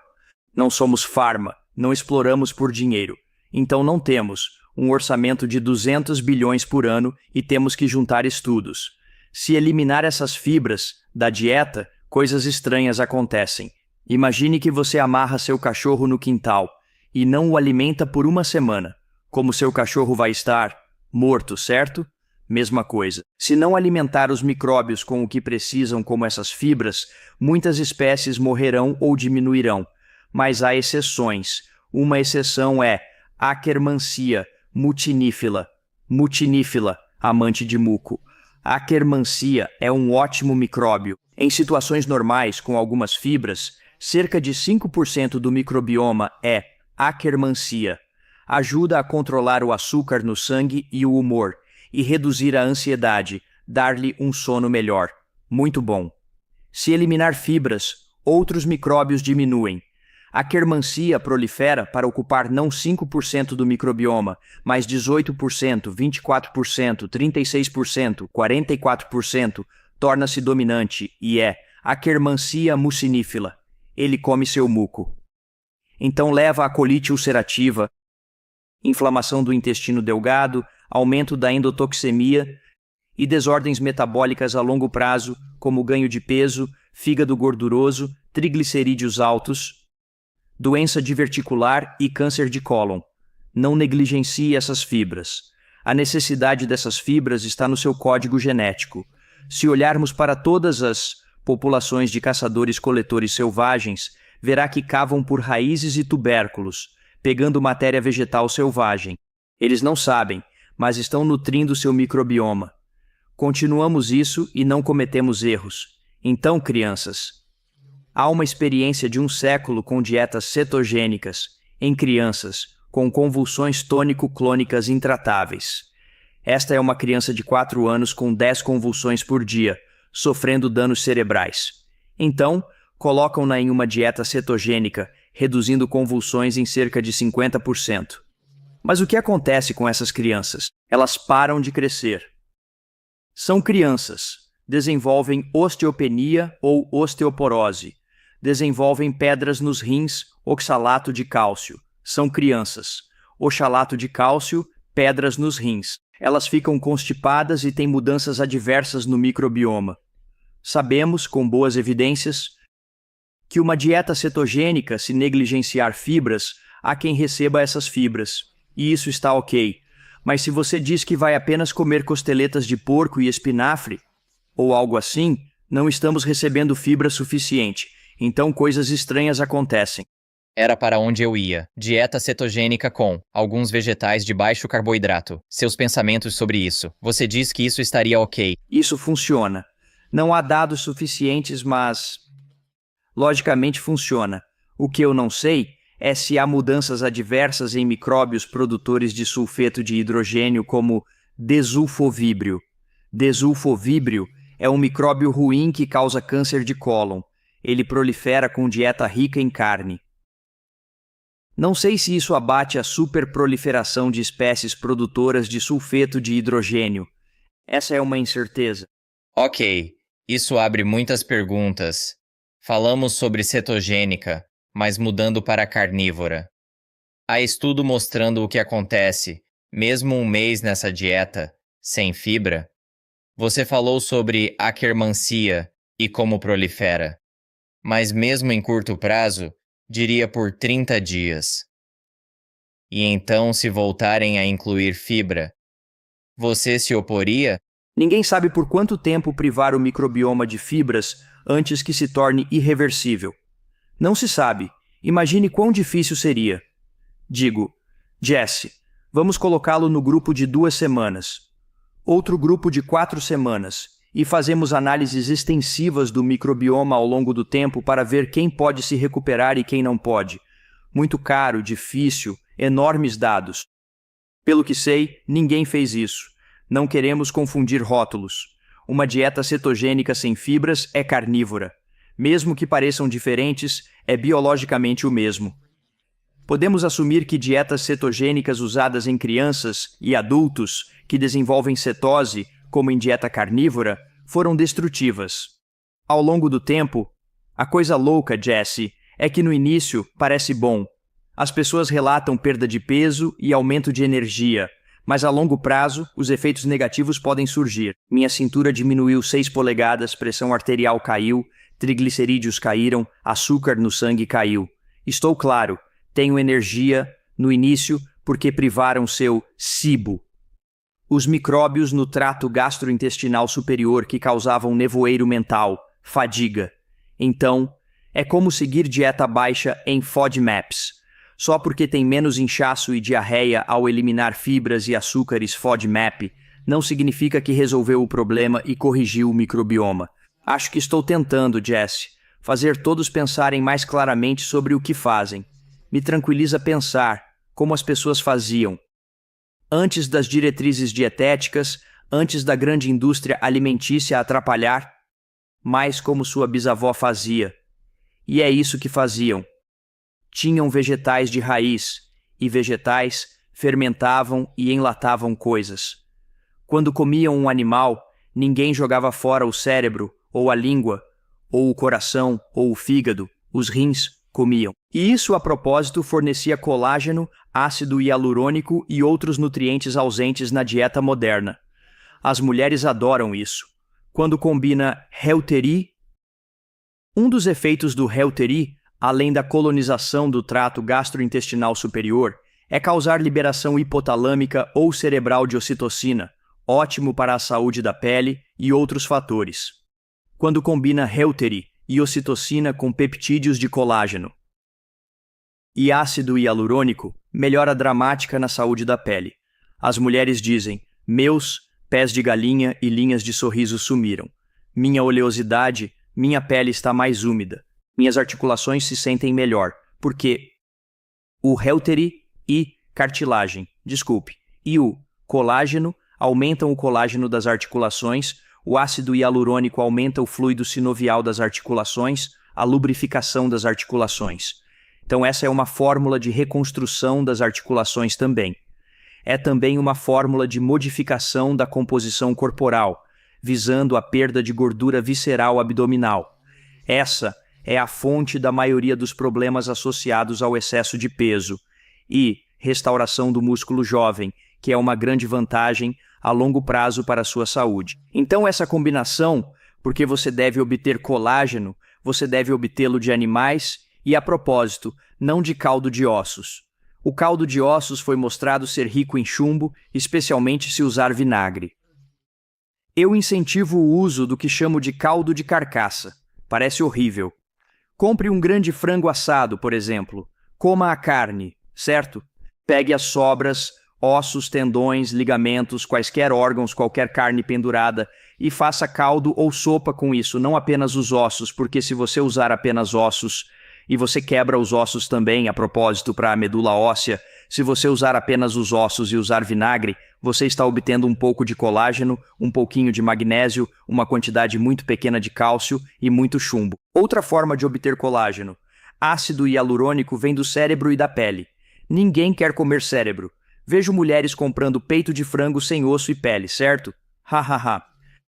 Não somos farma, não exploramos por dinheiro. Então não temos um orçamento de 200 bilhões por ano e temos que juntar estudos. Se eliminar essas fibras da dieta, coisas estranhas acontecem. Imagine que você amarra seu cachorro no quintal e não o alimenta por uma semana. Como seu cachorro vai estar? Morto, certo? Mesma coisa. Se não alimentar os micróbios com o que precisam, como essas fibras, muitas espécies morrerão ou diminuirão. Mas há exceções. Uma exceção é Akkermansia mutinífila. Mutinífila, amante de muco. Akkermansia é um ótimo micróbio. Em situações normais, com algumas fibras, cerca de 5% do microbioma é Akkermansia. Ajuda a controlar o açúcar no sangue e o humor, e reduzir a ansiedade, dar-lhe um sono melhor. Muito bom. Se eliminar fibras, outros micróbios diminuem. A Akkermansia prolifera para ocupar não 5% do microbioma, mas 18%, 24%, 36%, 44%, torna-se dominante e é Akkermansia mucinífila. Ele come seu muco. Então leva a colite ulcerativa, inflamação do intestino delgado, aumento da endotoxemia e desordens metabólicas a longo prazo, como ganho de peso, fígado gorduroso, triglicerídeos altos, doença diverticular e câncer de cólon. Não negligencie essas fibras. A necessidade dessas fibras está no seu código genético. Se olharmos para todas as populações de caçadores-coletores selvagens, verá que cavam por raízes e tubérculos, pegando matéria vegetal selvagem. Eles não sabem, mas estão nutrindo seu microbioma. Continuamos isso e não cometemos erros. Então, crianças, há uma experiência de 1 século com dietas cetogênicas, em crianças, com convulsões tônico-clônicas intratáveis. Esta é uma criança de 4 anos com 10 convulsões por dia, sofrendo danos cerebrais. Então, colocam-na em uma dieta cetogênica, reduzindo convulsões em cerca de 50%. Mas o que acontece com essas crianças? Elas param de crescer. São crianças. Desenvolvem osteopenia ou osteoporose. Desenvolvem pedras nos rins, oxalato de cálcio. São crianças. Oxalato de cálcio, pedras nos rins. Elas ficam constipadas e têm mudanças adversas no microbioma. Sabemos, com boas evidências, que uma dieta cetogênica, se negligenciar fibras, há quem receba essas fibras. E isso está ok. Mas se você diz que vai apenas comer costeletas de porco e espinafre, ou algo assim, não estamos recebendo fibra suficiente. Então coisas estranhas acontecem. Era para onde eu ia. Dieta cetogênica com alguns vegetais de baixo carboidrato. Seus pensamentos sobre isso. Você diz que isso estaria ok. Isso funciona. Não há dados suficientes, mas logicamente funciona. O que eu não sei é se há mudanças adversas em micróbios produtores de sulfeto de hidrogênio como desulfovíbrio. Desulfovíbrio é um micróbio ruim que causa câncer de cólon. Ele prolifera com dieta rica em carne. Não sei se isso abate a superproliferação de espécies produtoras de sulfeto de hidrogênio. Essa é uma incerteza. Ok, isso abre muitas perguntas. Falamos sobre cetogênica, mas mudando para carnívora. Há estudo mostrando o que acontece. Mesmo um mês nessa dieta, sem fibra, você falou sobre aquermancia e como prolifera. Mas mesmo em curto prazo, diria por 30 dias. E então, se voltarem a incluir fibra, você se oporia? Ninguém sabe por quanto tempo privar o microbioma de fibras antes que se torne irreversível. Não se sabe. Imagine quão difícil seria. Digo, Jesse, vamos colocá-lo no grupo de 2 semanas. Outro grupo de 4 semanas. E fazemos análises extensivas do microbioma ao longo do tempo para ver quem pode se recuperar e quem não pode. Muito caro, difícil, enormes dados. Pelo que sei, ninguém fez isso. Não queremos confundir rótulos. Uma dieta cetogênica sem fibras é carnívora. Mesmo que pareçam diferentes, é biologicamente o mesmo. Podemos assumir que dietas cetogênicas usadas em crianças e adultos que desenvolvem cetose, como em dieta carnívora, foram destrutivas. Ao longo do tempo, a coisa louca, Jesse, é que no início parece bom. As pessoas relatam perda de peso e aumento de energia, mas a longo prazo os efeitos negativos podem surgir. Minha cintura diminuiu 6 polegadas, pressão arterial caiu, triglicerídeos caíram, açúcar no sangue caiu. Estou claro, tenho energia no início porque privaram seu SIBO. Os micróbios no trato gastrointestinal superior que causavam nevoeiro mental, fadiga. Então, é como seguir dieta baixa em FODMAPs. Só porque tem menos inchaço e diarreia ao eliminar fibras e açúcares FODMAP, não significa que resolveu o problema e corrigiu o microbioma. Acho que estou tentando, Jesse, fazer todos pensarem mais claramente sobre o que fazem. Me tranquiliza pensar como as pessoas faziam. Antes das diretrizes dietéticas, antes da grande indústria alimentícia atrapalhar, mais como sua bisavó fazia. E é isso que faziam. Tinham vegetais de raiz, e vegetais fermentavam e enlatavam coisas. Quando comiam um animal, ninguém jogava fora o cérebro, ou a língua, ou o coração, ou o fígado, os rins comiam. E isso, a propósito, fornecia colágeno, ácido hialurônico e outros nutrientes ausentes na dieta moderna. As mulheres adoram isso. Quando combina Reuteri, um dos efeitos do Reuteri, além da colonização do trato gastrointestinal superior, é causar liberação hipotalâmica ou cerebral de ocitocina, ótimo para a saúde da pele e outros fatores. Quando combina Reuteri e ocitocina com peptídeos de colágeno e ácido hialurônico, melhora dramática na saúde da pele. As mulheres dizem, meus pés de galinha e linhas de sorriso sumiram. Minha oleosidade, minha pele está mais úmida. Minhas articulações se sentem melhor, porque o Reuteri e o colágeno aumentam o colágeno das articulações, o ácido hialurônico aumenta o fluido sinovial das articulações, a lubrificação das articulações. Então essa é uma fórmula de reconstrução das articulações também. É também uma fórmula de modificação da composição corporal, visando a perda de gordura visceral abdominal. Essa é a fonte da maioria dos problemas associados ao excesso de peso e restauração do músculo jovem, que é uma grande vantagem a longo prazo para a sua saúde. Então essa combinação, porque você deve obter colágeno, você deve obtê-lo de animais e, a propósito, não de caldo de ossos. O caldo de ossos foi mostrado ser rico em chumbo, especialmente se usar vinagre. Eu incentivo o uso do que chamo de caldo de carcaça. Parece horrível. Compre um grande frango assado, por exemplo. Coma a carne, certo? Pegue as sobras, ossos, tendões, ligamentos, quaisquer órgãos, qualquer carne pendurada e faça caldo ou sopa com isso, não apenas os ossos, porque se você usar apenas ossos e você quebra os ossos também, a propósito, para a medula óssea, se você usar apenas os ossos e usar vinagre, você está obtendo um pouco de colágeno, um pouquinho de magnésio, uma quantidade muito pequena de cálcio e muito chumbo. Outra forma de obter colágeno. Ácido hialurônico vem do cérebro e da pele. Ninguém quer comer cérebro. Vejo mulheres comprando peito de frango sem osso e pele, certo? Hahaha.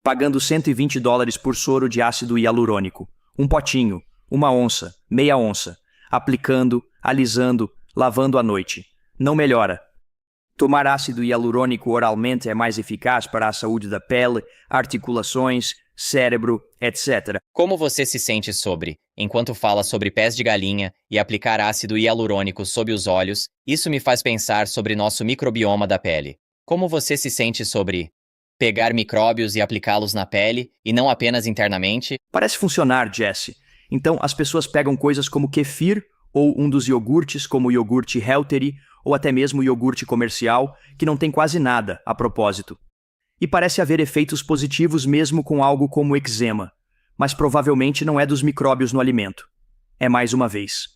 Pagando $120 por soro de ácido hialurônico. Um potinho, uma onça, meia onça. Aplicando, alisando, lavando à noite. Não melhora. Tomar ácido hialurônico oralmente é mais eficaz para a saúde da pele, articulações, cérebro, etc. Como você se sente sobre, enquanto fala sobre pés de galinha e aplicar ácido hialurônico sob os olhos, isso me faz pensar sobre nosso microbioma da pele. Como você se sente sobre pegar micróbios e aplicá-los na pele, e não apenas internamente? Parece funcionar, Jesse. Então, as pessoas pegam coisas como kefir ou um dos iogurtes, como o iogurte Heltery, ou até mesmo o iogurte comercial, que não tem quase nada a propósito. E parece haver efeitos positivos mesmo com algo como eczema, mas provavelmente não é dos micróbios no alimento. É mais uma vez.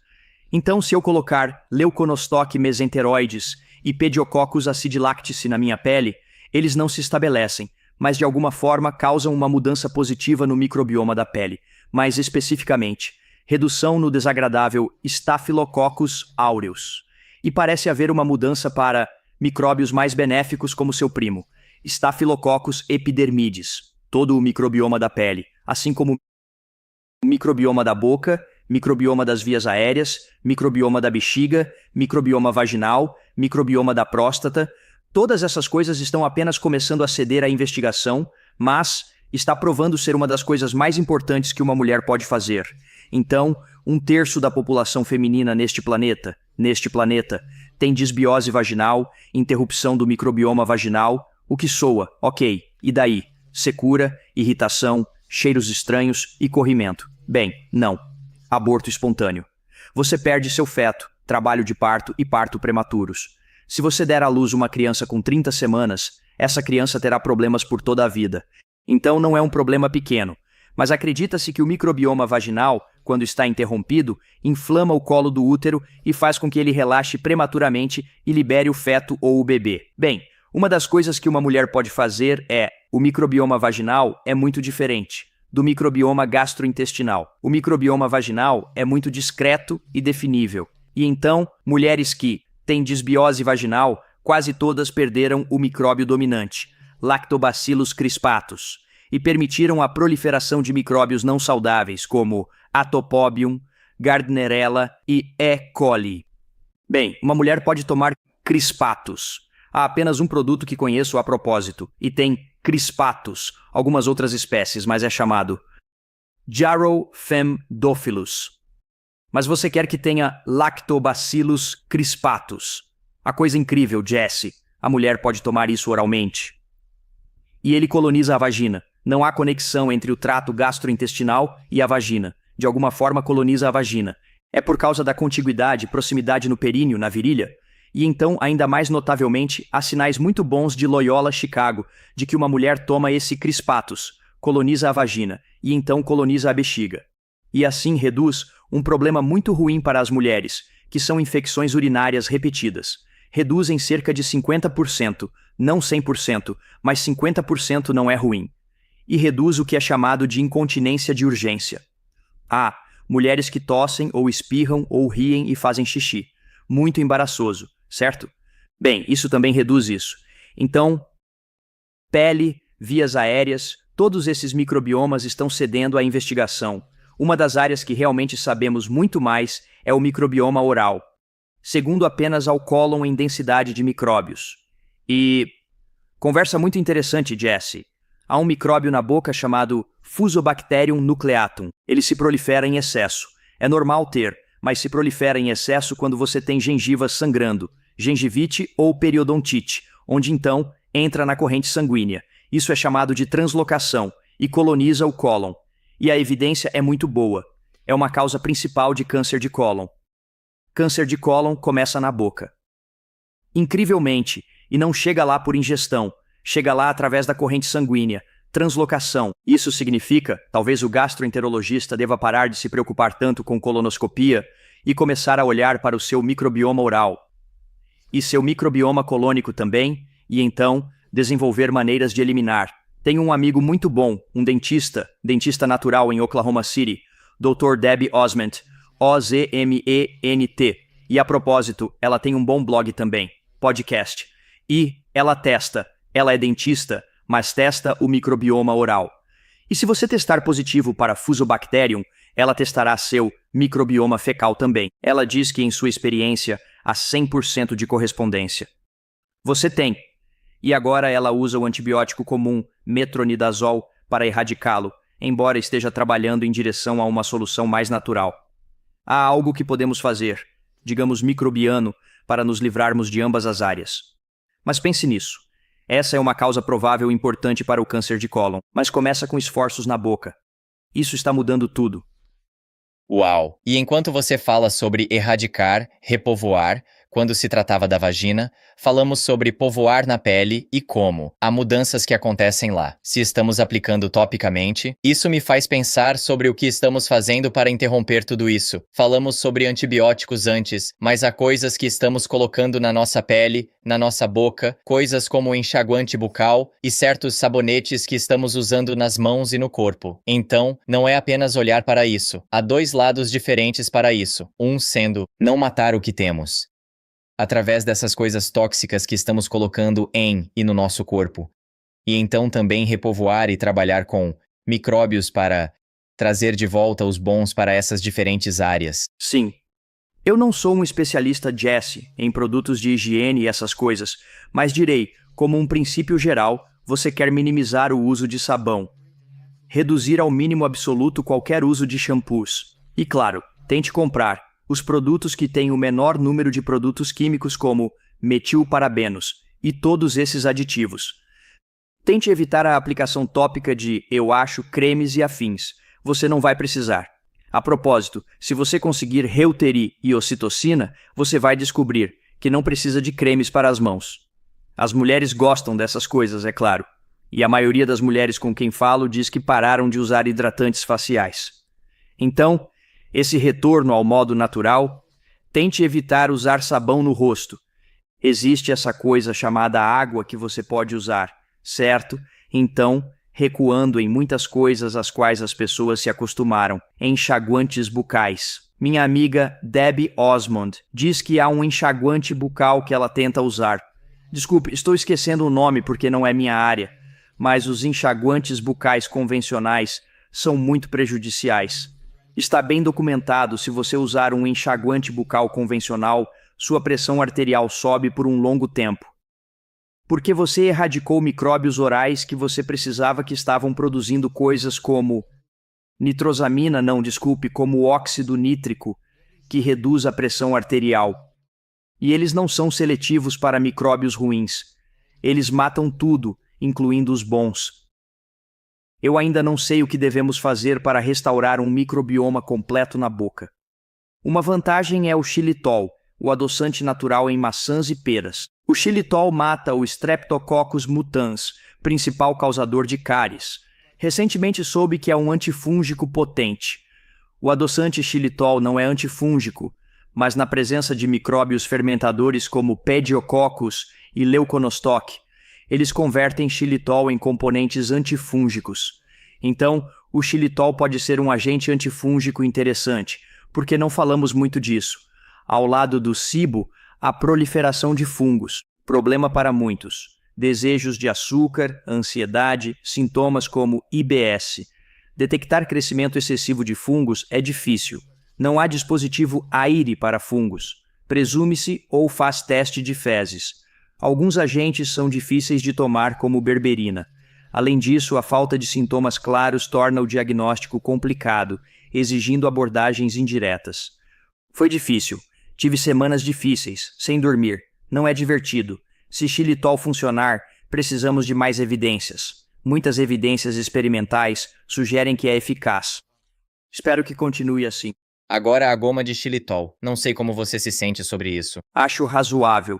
Então, se eu colocar Leuconostoc mesenteroides e Pediococcus acidilactice na minha pele, eles não se estabelecem, mas de alguma forma causam uma mudança positiva no microbioma da pele, mais especificamente, redução no desagradável Staphylococcus aureus. E parece haver uma mudança para micróbios mais benéficos como seu primo, Staphylococcus epidermidis, todo o microbioma da pele, assim como o microbioma da boca, microbioma das vias aéreas, microbioma da bexiga, microbioma vaginal, microbioma da próstata. Todas essas coisas estão apenas começando a ceder à investigação, mas está provando ser uma das coisas mais importantes que uma mulher pode fazer. Então, 1/3 da população feminina neste planeta, tem disbiose vaginal, interrupção do microbioma vaginal, o que soa, ok, e daí? Secura, irritação, cheiros estranhos e corrimento. Bem, não. Aborto espontâneo. Você perde seu feto, trabalho de parto e parto prematuros. Se você der à luz uma criança com 30 semanas, essa criança terá problemas por toda a vida. Então não é um problema pequeno, mas acredita-se que o microbioma vaginal, quando está interrompido, inflama o colo do útero e faz com que ele relaxe prematuramente e libere o feto ou o bebê. Bem, uma das coisas que uma mulher pode fazer o microbioma vaginal é muito diferente do microbioma gastrointestinal. O microbioma vaginal é muito discreto e definível. E então, mulheres que têm disbiose vaginal, quase todas perderam o micróbio dominante, Lactobacillus crispatus, e permitiram a proliferação de micróbios não saudáveis como Atopobium, Gardnerella e E. coli. Bem, uma mulher pode tomar crispatus. Há apenas um produto que conheço a propósito, e tem crispatus, algumas outras espécies, mas é chamado Jarrow femdophilus. Mas você quer que tenha Lactobacillus crispatus. A coisa incrível, Jesse, a mulher pode tomar isso oralmente. E ele coloniza a vagina. Não há conexão entre o trato gastrointestinal e a vagina. De alguma forma coloniza a vagina. É por causa da contiguidade e proximidade no períneo, na virilha. E então, ainda mais notavelmente, há sinais muito bons de Loyola Chicago de que uma mulher toma esse crispatus, coloniza a vagina e então coloniza a bexiga. E assim reduz um problema muito ruim para as mulheres, que são infecções urinárias repetidas. Reduz em cerca de 50%, não 100%, mas 50% não é ruim. E reduz o que é chamado de incontinência de urgência. Há mulheres que tossem ou espirram ou riem e fazem xixi. Muito embaraçoso, certo? Bem, isso também reduz isso. Então, pele, vias aéreas, todos esses microbiomas estão cedendo à investigação. Uma das áreas que realmente sabemos muito mais é o microbioma oral, segundo apenas ao cólon em densidade de micróbios. E conversa muito interessante, Jesse. Há um micróbio na boca chamado Fusobacterium nucleatum. Ele se prolifera em excesso. É normal ter, mas se prolifera em excesso quando você tem gengivas sangrando, gengivite ou periodontite, onde então entra na corrente sanguínea. Isso é chamado de translocação e coloniza o cólon. E a evidência é muito boa. É uma causa principal de câncer de cólon. Câncer de cólon começa na boca. Incrivelmente, e não chega lá por ingestão, chega lá através da corrente sanguínea, translocação. Isso significa, talvez o gastroenterologista deva parar de se preocupar tanto com colonoscopia e começar a olhar para o seu microbioma oral. E seu microbioma colônico também, e então desenvolver maneiras de eliminar. Tenho um amigo muito bom, um dentista natural em Oklahoma City, Dr. Debbie Osment, Ozment. E a propósito, ela tem um bom blog também, podcast. E ela é dentista, mas testa o microbioma oral. E se você testar positivo para Fusobacterium, ela testará seu microbioma fecal também. Ela diz que em sua experiência há 100% de correspondência. Você tem. E agora ela usa o antibiótico comum, metronidazol, para erradicá-lo, embora esteja trabalhando em direção a uma solução mais natural. Há algo que podemos fazer, digamos microbiano, para nos livrarmos de ambas as áreas. Mas pense nisso. Essa é uma causa provável importante para o câncer de cólon, mas começa com esforços na boca. Isso está mudando tudo. Uau! E enquanto você fala sobre erradicar, repovoar, quando se tratava da vagina, falamos sobre povoar na pele e como. Há mudanças que acontecem lá. Se estamos aplicando topicamente, isso me faz pensar sobre o que estamos fazendo para interromper tudo isso. Falamos sobre antibióticos antes, mas há coisas que estamos colocando na nossa pele, na nossa boca, coisas como o enxaguante bucal e certos sabonetes que estamos usando nas mãos e no corpo. Então, não é apenas olhar para isso. Há dois lados diferentes para isso. Um sendo não matar o que temos, através dessas coisas tóxicas que estamos colocando em e no nosso corpo. E então também repovoar e trabalhar com micróbios para trazer de volta os bons para essas diferentes áreas. Sim. Eu não sou um especialista Jesse em produtos de higiene e essas coisas, mas direi, como um princípio geral, você quer minimizar o uso de sabão. Reduzir ao mínimo absoluto qualquer uso de shampoos. E claro, tente comprar os produtos que têm o menor número de produtos químicos como metilparabenos e todos esses aditivos. Tente evitar a aplicação tópica de, eu acho, cremes e afins. Você não vai precisar. A propósito, se você conseguir Reuteri e ocitocina, você vai descobrir que não precisa de cremes para as mãos. As mulheres gostam dessas coisas, é claro. E a maioria das mulheres com quem falo diz que pararam de usar hidratantes faciais. Então, esse retorno ao modo natural, tente evitar usar sabão no rosto. Existe essa coisa chamada água que você pode usar, certo? Então, recuando em muitas coisas às quais as pessoas se acostumaram, enxaguantes bucais. Minha amiga Debbie Osmond diz que há um enxaguante bucal que ela tenta usar. Desculpe, estou esquecendo o nome porque não é minha área, mas os enxaguantes bucais convencionais são muito prejudiciais. Está bem documentado, se você usar um enxaguante bucal convencional, sua pressão arterial sobe por um longo tempo. Porque você erradicou micróbios orais que você precisava que estavam produzindo coisas como como óxido nítrico, que reduz a pressão arterial. E eles não são seletivos para micróbios ruins. Eles matam tudo, incluindo os bons. Eu ainda não sei o que devemos fazer para restaurar um microbioma completo na boca. Uma vantagem é o xilitol, o adoçante natural em maçãs e peras. O xilitol mata o Streptococcus mutans, principal causador de cáries. Recentemente soube que é um antifúngico potente. O adoçante xilitol não é antifúngico, mas na presença de micróbios fermentadores como Pediococcus e Leuconostoc, eles convertem xilitol em componentes antifúngicos. Então, o xilitol pode ser um agente antifúngico interessante, porque não falamos muito disso. Ao lado do SIBO, a proliferação de fungos, problema para muitos. Desejos de açúcar, ansiedade, sintomas como IBS. Detectar crescimento excessivo de fungos é difícil. Não há dispositivo AIRE para fungos. Presume-se ou faz teste de fezes. Alguns agentes são difíceis de tomar, como berberina. Além disso, a falta de sintomas claros torna o diagnóstico complicado, exigindo abordagens indiretas. Foi difícil. Tive semanas difíceis, sem dormir. Não é divertido. Se xilitol funcionar, precisamos de mais evidências. Muitas evidências experimentais sugerem que é eficaz. Espero que continue assim. Agora a goma de xilitol. Não sei como você se sente sobre isso. Acho razoável.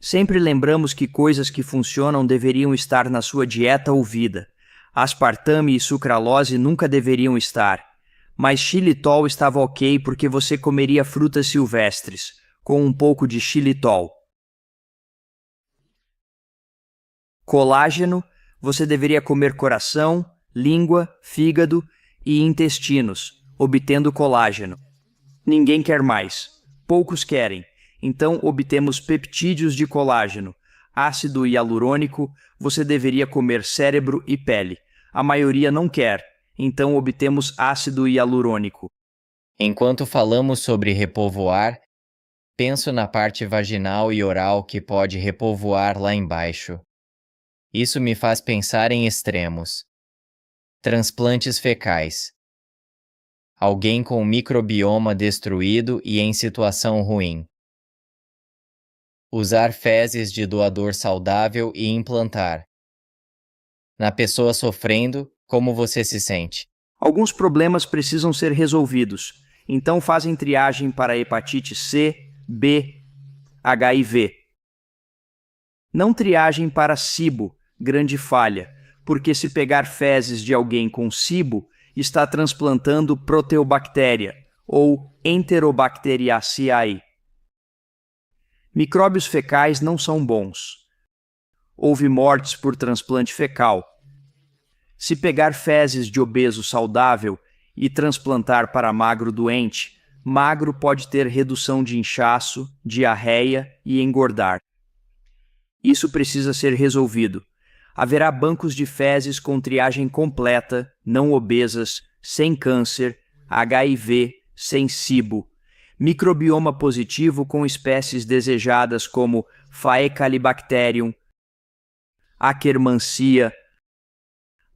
Sempre lembramos que coisas que funcionam deveriam estar na sua dieta ou vida. Aspartame e sucralose nunca deveriam estar. Mas xilitol estava ok porque você comeria frutas silvestres, com um pouco de xilitol. Colágeno, você deveria comer coração, língua, fígado e intestinos, obtendo colágeno. Ninguém quer mais. Poucos querem. Então obtemos peptídeos de colágeno. Ácido hialurônico, você deveria comer cérebro e pele. A maioria não quer. Então obtemos ácido hialurônico. Enquanto falamos sobre repovoar, Penso na parte vaginal e oral que pode repovoar lá embaixo. Isso me faz pensar em extremos. Transplantes fecais. Alguém com o microbioma destruído e em situação ruim. Usar fezes de doador saudável e implantar. Na pessoa sofrendo, como você se sente? Alguns problemas precisam ser resolvidos, então fazem triagem para hepatite C, B, HIV. Não triagem para SIBO, grande falha, porque se pegar fezes de alguém com SIBO, está transplantando proteobactéria, ou Enterobacteriaceae. Micróbios fecais não são bons. Houve mortes por transplante fecal. Se pegar fezes de obeso saudável e transplantar para magro doente, magro pode ter redução de inchaço, diarreia e engordar. Isso precisa ser resolvido. Haverá bancos de fezes com triagem completa, não obesas, sem câncer, HIV, sem SIBO, microbioma positivo com espécies desejadas como Faecalibacterium, Akkermansia,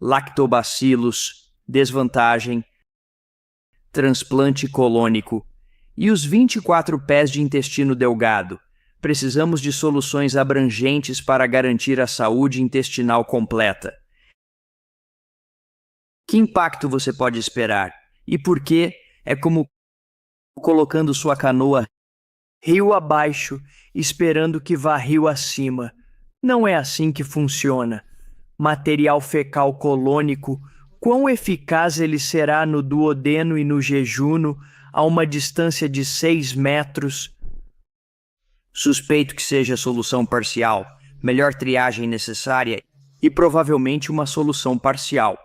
Lactobacillus, desvantagem, transplante colônico e os 24 pés de intestino delgado. Precisamos de soluções abrangentes para garantir a saúde intestinal completa. Que impacto você pode esperar? E por que é como colocando sua canoa rio abaixo, esperando que vá rio acima? Não é assim que funciona. Material fecal colônico, quão eficaz ele será no duodeno e no jejuno, a uma distância de 6 metros? Suspeito que seja solução parcial, melhor triagem necessária e provavelmente uma solução parcial.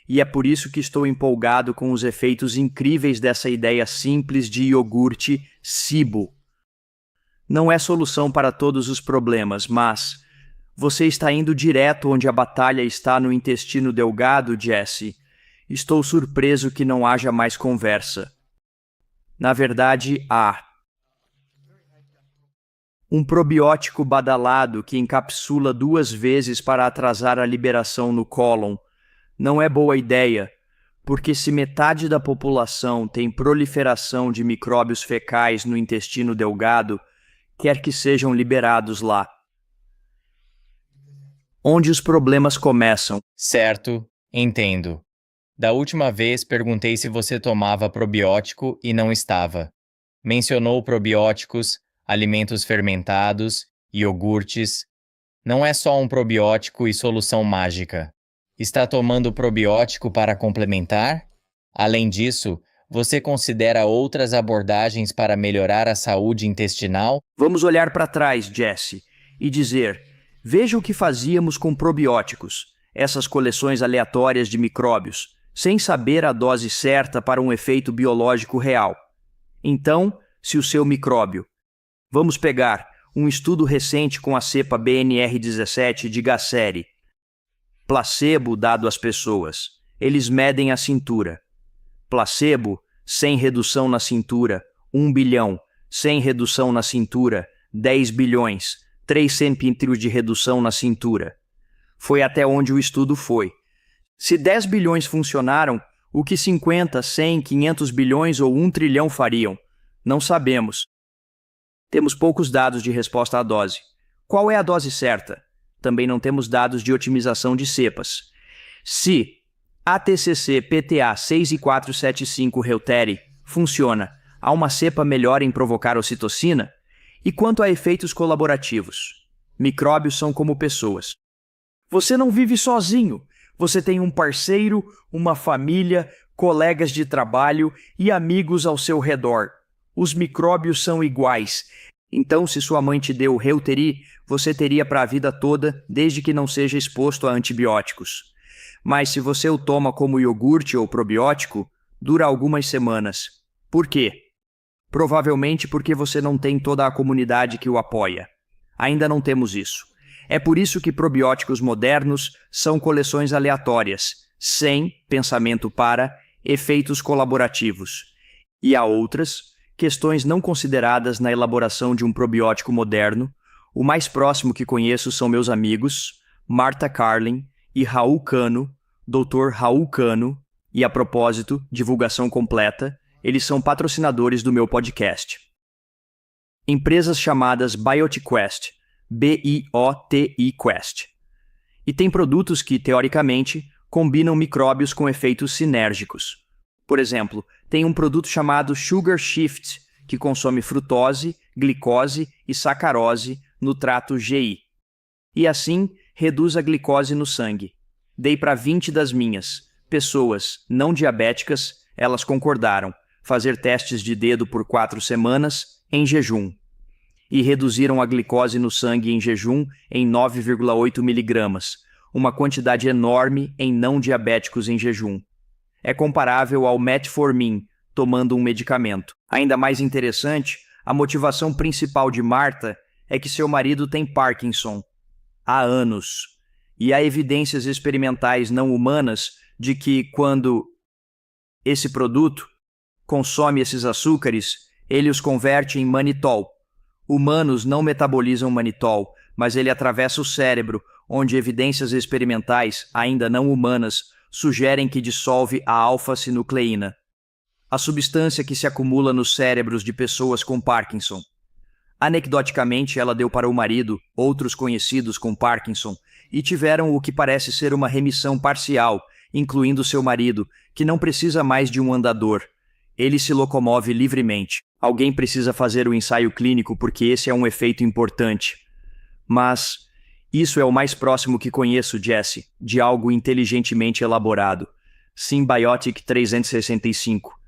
E é por isso que estou empolgado com os efeitos incríveis dessa ideia simples de iogurte SIBO. Não é solução para todos os problemas, mas você está indo direto onde a batalha está no intestino delgado, Jesse. Estou surpreso que não haja mais conversa. Na verdade, há. Um probiótico badalado que encapsula 2 vezes para atrasar a liberação no cólon. Não é boa ideia, porque se metade da população tem proliferação de micróbios fecais no intestino delgado, quer que sejam liberados lá. Onde os problemas começam. Certo, entendo. Da última vez perguntei se você tomava probiótico e não estava. Mencionou probióticos, alimentos fermentados, iogurtes. Não é só um probiótico e solução mágica. Está tomando probiótico para complementar? Além disso, você considera outras abordagens para melhorar a saúde intestinal? Vamos olhar para trás, Jesse, e dizer: veja o que fazíamos com probióticos, essas coleções aleatórias de micróbios, sem saber a dose certa para um efeito biológico real. Então, se o seu micróbio... Vamos pegar um estudo recente com a cepa BNR17 de Gasseri. Placebo dado às pessoas. Eles medem a cintura. Placebo, sem redução na cintura, 1 bilhão. Sem redução na cintura, 10 bilhões. 3 centímetros de redução na cintura. Foi até onde o estudo foi. Se 10 bilhões funcionaram, o que 50, 100, 500 bilhões ou 1 trilhão fariam? Não sabemos. Temos poucos dados de resposta à dose. Qual é a dose certa? Também não temos dados de otimização de cepas. Se ATCC PTA 6475 Reuteri funciona, há uma cepa melhor em provocar ocitocina? E quanto a efeitos colaborativos? Micróbios são como pessoas. Você não vive sozinho. Você tem um parceiro, uma família, colegas de trabalho e amigos ao seu redor. Os micróbios são iguais. Então, se sua mãe te deu Reuteri, você teria para a vida toda, desde que não seja exposto a antibióticos. Mas se você o toma como iogurte ou probiótico, dura algumas semanas. Por quê? Provavelmente porque você não tem toda a comunidade que o apoia. Ainda não temos isso. É por isso que probióticos modernos são coleções aleatórias, sem pensamento para efeitos colaborativos. E há outras questões não consideradas na elaboração de um probiótico moderno. O mais próximo que conheço são meus amigos, Marta Carlin e Raul Cano, Dr. Raul Cano, e a propósito, divulgação completa, eles são patrocinadores do meu podcast. Empresas chamadas BiotiQuest, B-I-O-T-I Quest. E tem produtos que, teoricamente, combinam micróbios com efeitos sinérgicos. Por exemplo, tem um produto chamado Sugar Shift, que consome frutose, glicose e sacarose no trato GI. E assim, reduz a glicose no sangue. Dei para 20 das minhas pessoas não diabéticas, elas concordaram, fazer testes de dedo por 4 semanas em jejum. E reduziram a glicose no sangue em jejum em 9,8 miligramas, uma quantidade enorme em não diabéticos em jejum. É comparável ao metformin, tomando um medicamento. Ainda mais interessante, a motivação principal de Marta é que seu marido tem Parkinson há anos. E há evidências experimentais não humanas de que, quando esse produto consome esses açúcares, ele os converte em manitol. Humanos não metabolizam manitol, mas ele atravessa o cérebro, onde evidências experimentais, ainda não humanas, sugerem que dissolve a alfa-sinucleína, a substância que se acumula nos cérebros de pessoas com Parkinson. Anedoticamente, ela deu para o marido outros conhecidos com Parkinson e tiveram o que parece ser uma remissão parcial, incluindo seu marido, que não precisa mais de um andador. Ele se locomove livremente. Alguém precisa fazer o ensaio clínico porque esse é um efeito importante. Mas isso é o mais próximo que conheço, Jesse, de algo inteligentemente elaborado. Symbiotic 365.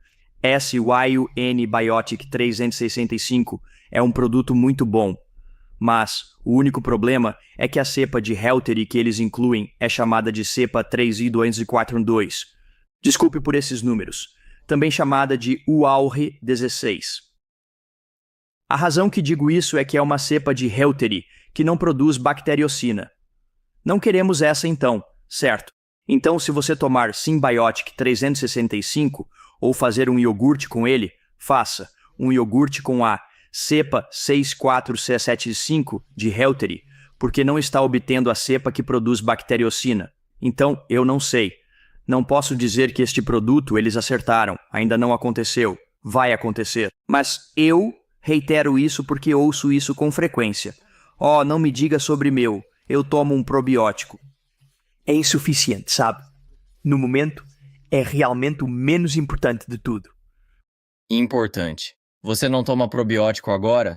SYUN Biotic 365 é um produto muito bom. Mas o único problema é que a cepa de Helteri que eles incluem é chamada de cepa 3I242. Desculpe por esses números. Também chamada de UALR16. A razão que digo isso é que é uma cepa de Helteri que não produz bacteriocina. Não queremos essa então, certo? Então, se você tomar Symbiotic 365 ou fazer um iogurte com ele, faça um iogurte com a cepa 64C75 de Helteri, porque não está obtendo a cepa que produz bacteriocina. Então, eu não sei. Não posso dizer que este produto eles acertaram. Ainda não aconteceu. Vai acontecer. Mas eu reitero isso porque ouço isso com frequência. Oh, não me diga sobre meu. Eu tomo um probiótico. É insuficiente, sabe? No momento, é realmente o menos importante de tudo. Importante. Você não toma probiótico agora?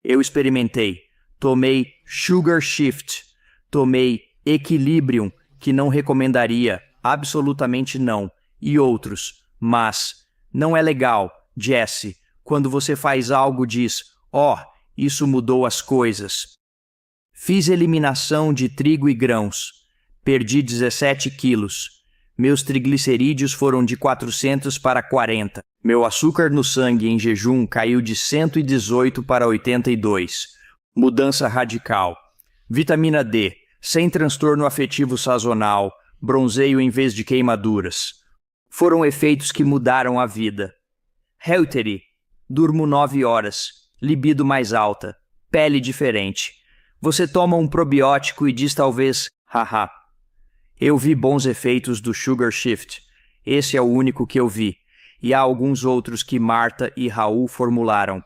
Eu experimentei. Tomei Sugar Shift. Tomei Equilibrium, que não recomendaria. Absolutamente não. E outros. Mas não é legal, Jesse, quando você faz algo diz, isso mudou as coisas. Fiz eliminação de trigo e grãos. Perdi 17 quilos. Meus triglicerídeos foram de 400 para 40. Meu açúcar no sangue em jejum caiu de 118 para 82. Mudança radical. Vitamina D, sem transtorno afetivo sazonal, bronzeio em vez de queimaduras. Foram efeitos que mudaram a vida. Helteri, durmo 9 horas, libido mais alta, pele diferente. Você toma um probiótico e diz talvez, haha. Eu vi bons efeitos do Sugar Shift. Esse é o único que eu vi. E há alguns outros que Marta e Raul formularam.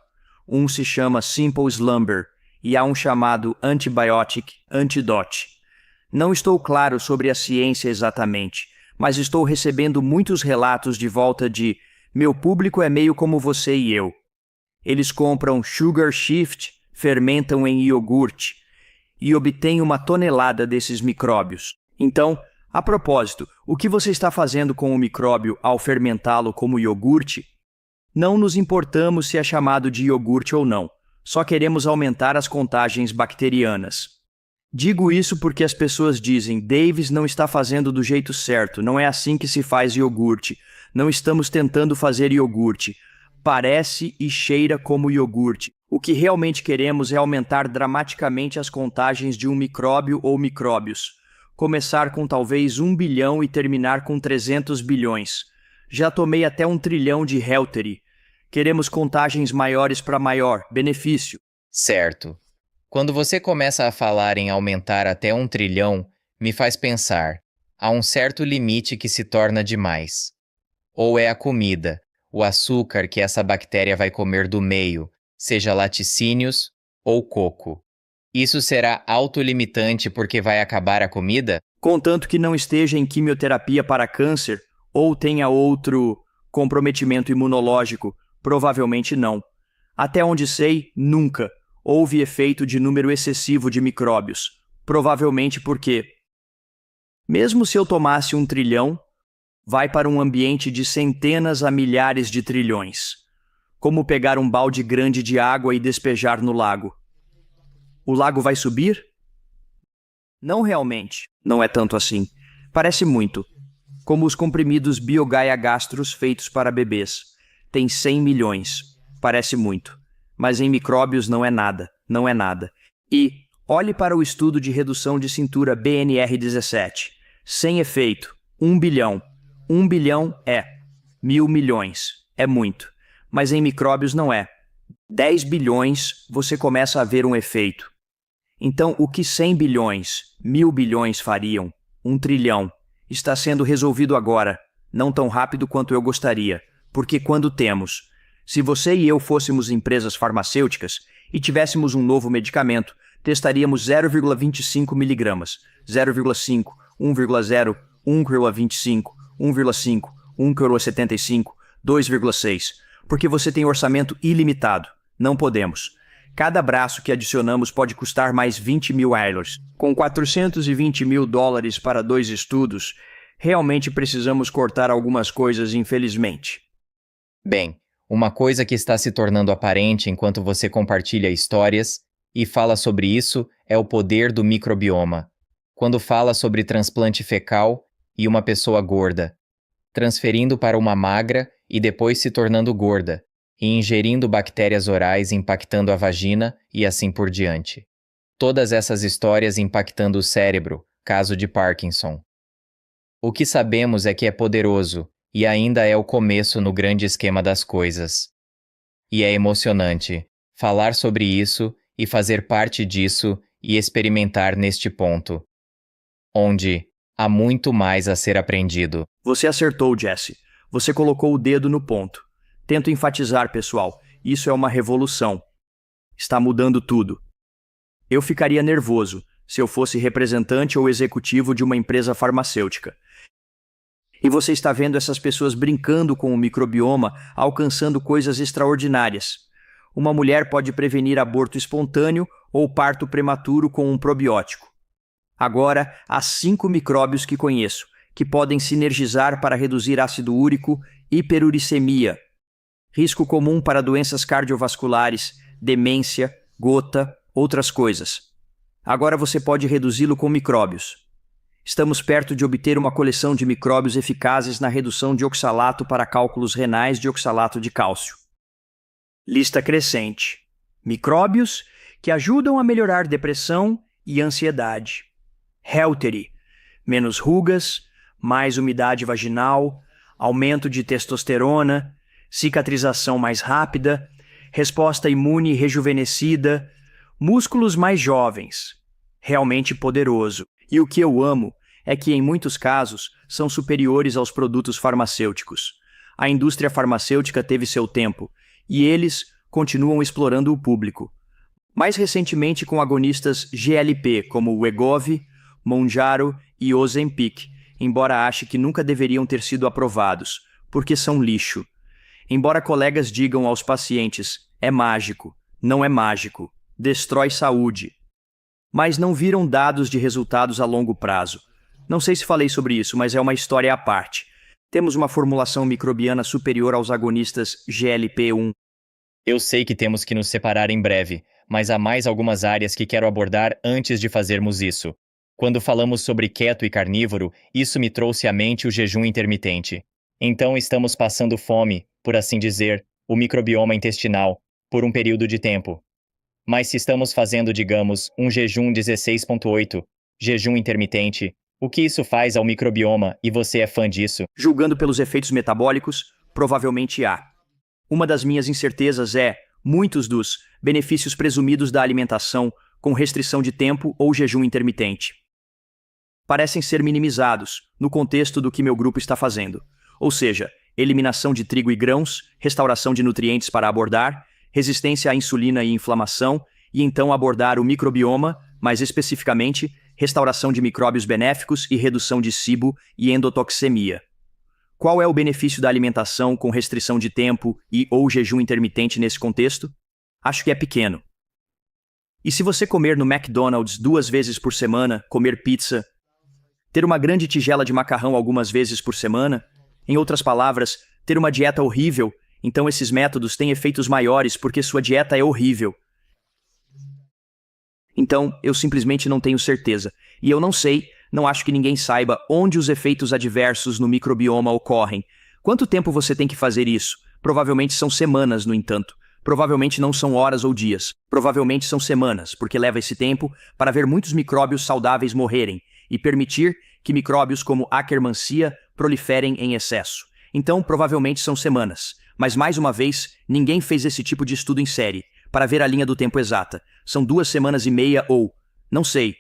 Um se chama Simple Slumber e há um chamado Antibiotic Antidote. Não estou claro sobre a ciência exatamente, mas estou recebendo muitos relatos de volta de meu público é meio como você e eu. Eles compram Sugar Shift, fermentam em iogurte e obtêm 1 tonelada desses micróbios. Então, a propósito, o que você está fazendo com o micróbio ao fermentá-lo como iogurte? Não nos importamos se é chamado de iogurte ou não, só queremos aumentar as contagens bacterianas. Digo isso porque as pessoas dizem, Davis não está fazendo do jeito certo, não é assim que se faz iogurte, não estamos tentando fazer iogurte. Parece e cheira como iogurte. O que realmente queremos é aumentar dramaticamente as contagens de um micróbio ou micróbios. Começar com talvez 1 bilhão e terminar com 300 bilhões. Já tomei até 1 trilhão de Helteri. Queremos contagens maiores para maior benefício. Certo. Quando você começa a falar em aumentar até 1 trilhão, me faz pensar, há um certo limite que se torna demais. Ou é a comida, o açúcar que essa bactéria vai comer do meio, seja laticínios ou coco. Isso será autolimitante porque vai acabar a comida? Contanto que não esteja em quimioterapia para câncer ou tenha outro comprometimento imunológico, provavelmente não. Até onde sei, nunca houve efeito de número excessivo de micróbios. Provavelmente porque, mesmo se eu tomasse 1 trilhão, vai para um ambiente de centenas a milhares de trilhões. Como pegar um balde grande de água e despejar no lago. O lago vai subir? Não realmente. Não é tanto assim. Parece muito. Como os comprimidos Biogaia Gastros feitos para bebês. Tem 100 milhões. Parece muito. Mas em micróbios não é nada. Não é nada. E olhe para o estudo de redução de cintura BNR17. Sem efeito. 1 bilhão. 1 bilhão é. 1.000 milhões. É muito. Mas em micróbios não é. 10 bilhões você começa a ver um efeito. Então, o que 100 bilhões, 1.000 bilhões fariam, 1 trilhão, está sendo resolvido agora, não tão rápido quanto eu gostaria, porque quando temos, se você e eu fôssemos empresas farmacêuticas e tivéssemos um novo medicamento, testaríamos 0,25 miligramas, 0,5, 1,0, 1,25, 1,5, 1,75, 2,6, porque você tem orçamento ilimitado. Não podemos. Cada braço que adicionamos pode custar mais 20 mil Eilers. Com 420 mil dólares para 2 estudos, realmente precisamos cortar algumas coisas, infelizmente. Bem, uma coisa que está se tornando aparente enquanto você compartilha histórias e fala sobre isso é o poder do microbioma. Quando fala sobre transplante fecal e uma pessoa gorda, transferindo para uma magra e depois se tornando gorda, e ingerindo bactérias orais impactando a vagina e assim por diante. Todas essas histórias impactando o cérebro, caso de Parkinson. O que sabemos é que é poderoso, e ainda é o começo no grande esquema das coisas. E é emocionante falar sobre isso e fazer parte disso e experimentar neste ponto, onde há muito mais a ser aprendido. Você acertou, Jesse. Você colocou o dedo no ponto. Tento enfatizar, pessoal, isso é uma revolução. Está mudando tudo. Eu ficaria nervoso se eu fosse representante ou executivo de uma empresa farmacêutica. E você está vendo essas pessoas brincando com o microbioma, alcançando coisas extraordinárias. Uma mulher pode prevenir aborto espontâneo ou parto prematuro com um probiótico. Agora, há 5 micróbios que conheço, que podem sinergizar para reduzir ácido úrico, hiperuricemia, risco comum para doenças cardiovasculares, demência, gota, outras coisas. Agora você pode reduzi-lo com micróbios. Estamos perto de obter uma coleção de micróbios eficazes na redução de oxalato para cálculos renais de oxalato de cálcio. Lista crescente. Micróbios que ajudam a melhorar depressão e ansiedade. Helteri, menos rugas, mais umidade vaginal, aumento de testosterona, cicatrização mais rápida, resposta imune rejuvenescida, músculos mais jovens. Realmente poderoso. E o que eu amo é que, em muitos casos, são superiores aos produtos farmacêuticos. A indústria farmacêutica teve seu tempo, e eles continuam explorando o público. Mais recentemente com agonistas GLP, como o Wegovy, Mounjaro e Ozempic, embora ache que nunca deveriam ter sido aprovados, porque são lixo. Embora colegas digam aos pacientes, é mágico, não é mágico, destrói saúde. Mas não viram dados de resultados a longo prazo. Não sei se falei sobre isso, mas é uma história à parte. Temos uma formulação microbiana superior aos agonistas GLP-1. Eu sei que temos que nos separar em breve, mas há mais algumas áreas que quero abordar antes de fazermos isso. Quando falamos sobre keto e carnívoro, isso me trouxe à mente o jejum intermitente. Então estamos passando fome, por assim dizer, o microbioma intestinal, por um período de tempo. Mas se estamos fazendo, digamos, um jejum 16.8, jejum intermitente, o que isso faz ao microbioma e você é fã disso? Julgando pelos efeitos metabólicos, provavelmente há. Uma das minhas incertezas é muitos dos benefícios presumidos da alimentação com restrição de tempo ou jejum intermitente parecem ser minimizados no contexto do que meu grupo está fazendo, ou seja, eliminação de trigo e grãos, restauração de nutrientes para abordar, resistência à insulina e inflamação, e então abordar o microbioma, mais especificamente, restauração de micróbios benéficos e redução de SIBO e endotoxemia. Qual é o benefício da alimentação com restrição de tempo e ou jejum intermitente nesse contexto? Acho que é pequeno. E se você comer no McDonald's 2 vezes por semana, comer pizza, ter uma grande tigela de macarrão algumas vezes por semana, em outras palavras, ter uma dieta horrível, então esses métodos têm efeitos maiores porque sua dieta é horrível. Então, eu simplesmente não tenho certeza. E eu não sei, não acho que ninguém saiba onde os efeitos adversos no microbioma ocorrem. Quanto tempo você tem que fazer isso? Provavelmente são semanas, no entanto. Provavelmente não são horas ou dias. Provavelmente são semanas, porque leva esse tempo para ver muitos micróbios saudáveis morrerem e permitir que micróbios como Akkermansia proliferem em excesso. Então, provavelmente são semanas. Mas, mais uma vez, ninguém fez esse tipo de estudo em série, para ver a linha do tempo exata. São 2 semanas e meia ou... não sei.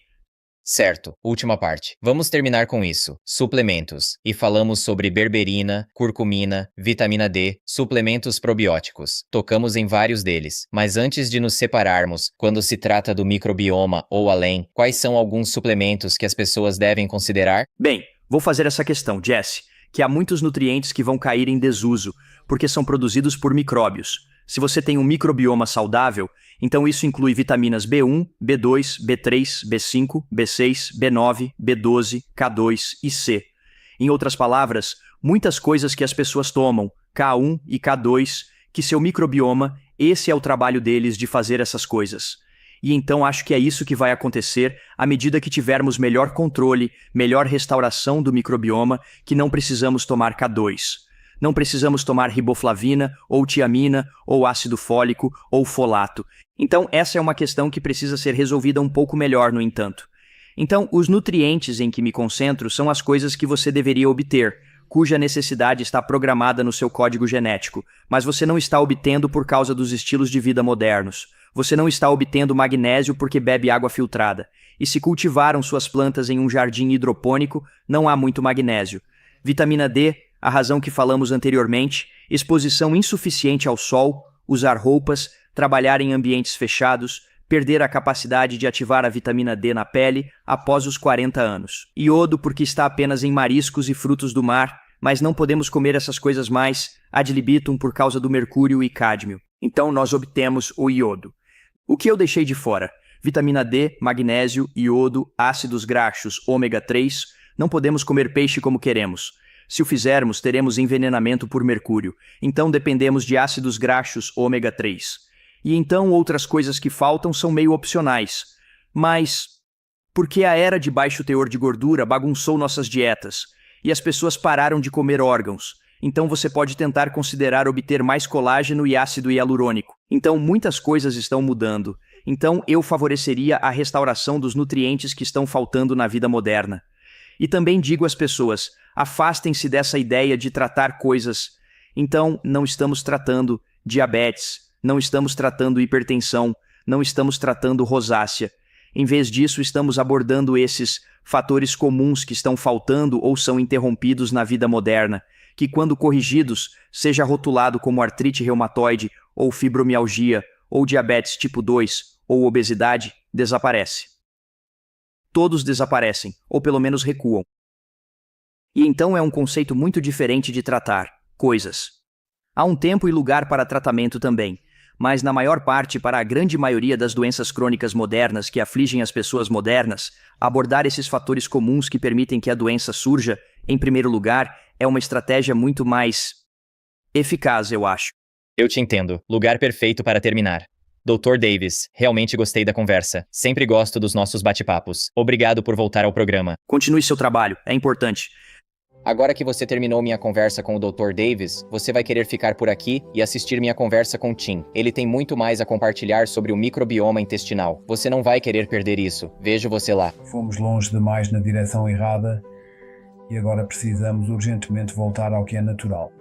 Certo, última parte. Vamos terminar com isso. Suplementos. E falamos sobre berberina, curcumina, vitamina D, suplementos probióticos. Tocamos em vários deles. Mas antes de nos separarmos, quando se trata do microbioma ou além, quais são alguns suplementos que as pessoas devem considerar? Bem, vou fazer essa questão, Jesse, que há muitos nutrientes que vão cair em desuso, porque são produzidos por micróbios. Se você tem um microbioma saudável, então isso inclui vitaminas B1, B2, B3, B5, B6, B9, B12, K2 e C. Em outras palavras, muitas coisas que as pessoas tomam, K1 e K2, que seu microbioma, esse é o trabalho deles de fazer essas coisas. E então acho que é isso que vai acontecer à medida que tivermos melhor controle, melhor restauração do microbioma, que não precisamos tomar K2. Não precisamos tomar riboflavina, ou tiamina, ou ácido fólico, ou folato. Então, essa é uma questão que precisa ser resolvida um pouco melhor, no entanto. Então, os nutrientes em que me concentro são as coisas que você deveria obter, cuja necessidade está programada no seu código genético, mas você não está obtendo por causa dos estilos de vida modernos. Você não está obtendo magnésio porque bebe água filtrada. E se cultivaram suas plantas em um jardim hidropônico, não há muito magnésio. Vitamina D, a razão que falamos anteriormente, exposição insuficiente ao sol, usar roupas, trabalhar em ambientes fechados, perder a capacidade de ativar a vitamina D na pele após os 40 anos. Iodo porque está apenas em mariscos e frutos do mar, mas não podemos comer essas coisas mais, ad libitum por causa do mercúrio e cádmio. Então nós obtemos o iodo. O que eu deixei de fora? Vitamina D, magnésio, iodo, ácidos graxos, ômega 3, não podemos comer peixe como queremos. Se o fizermos, teremos envenenamento por mercúrio. Então dependemos de ácidos graxos ômega 3. E então outras coisas que faltam são meio opcionais. Mas porque a era de baixo teor de gordura bagunçou nossas dietas e as pessoas pararam de comer órgãos. Então você pode tentar considerar obter mais colágeno e ácido hialurônico. Então muitas coisas estão mudando. Então eu favoreceria a restauração dos nutrientes que estão faltando na vida moderna. E também digo às pessoas, afastem-se dessa ideia de tratar coisas. Então, não estamos tratando diabetes, não estamos tratando hipertensão, não estamos tratando rosácea. Em vez disso, estamos abordando esses fatores comuns que estão faltando ou são interrompidos na vida moderna, que quando corrigidos, seja rotulado como artrite reumatoide, ou fibromialgia, ou diabetes tipo 2, ou obesidade, desaparece. Todos desaparecem, ou pelo menos recuam. E então é um conceito muito diferente de tratar coisas. Há um tempo e lugar para tratamento também, mas na maior parte para a grande maioria das doenças crônicas modernas que afligem as pessoas modernas, abordar esses fatores comuns que permitem que a doença surja, em primeiro lugar, é uma estratégia muito mais eficaz, eu acho. Eu te entendo. Lugar perfeito para terminar. Dr. Davis, realmente gostei da conversa. Sempre gosto dos nossos bate-papos. Obrigado por voltar ao programa. Continue seu trabalho, é importante. Agora que você terminou minha conversa com o Dr. Davis, você vai querer ficar por aqui e assistir minha conversa com Tim. Ele tem muito mais a compartilhar sobre o microbioma intestinal. Você não vai querer perder isso. Vejo você lá. Fomos longe demais na direção errada e agora precisamos urgentemente voltar ao que é natural.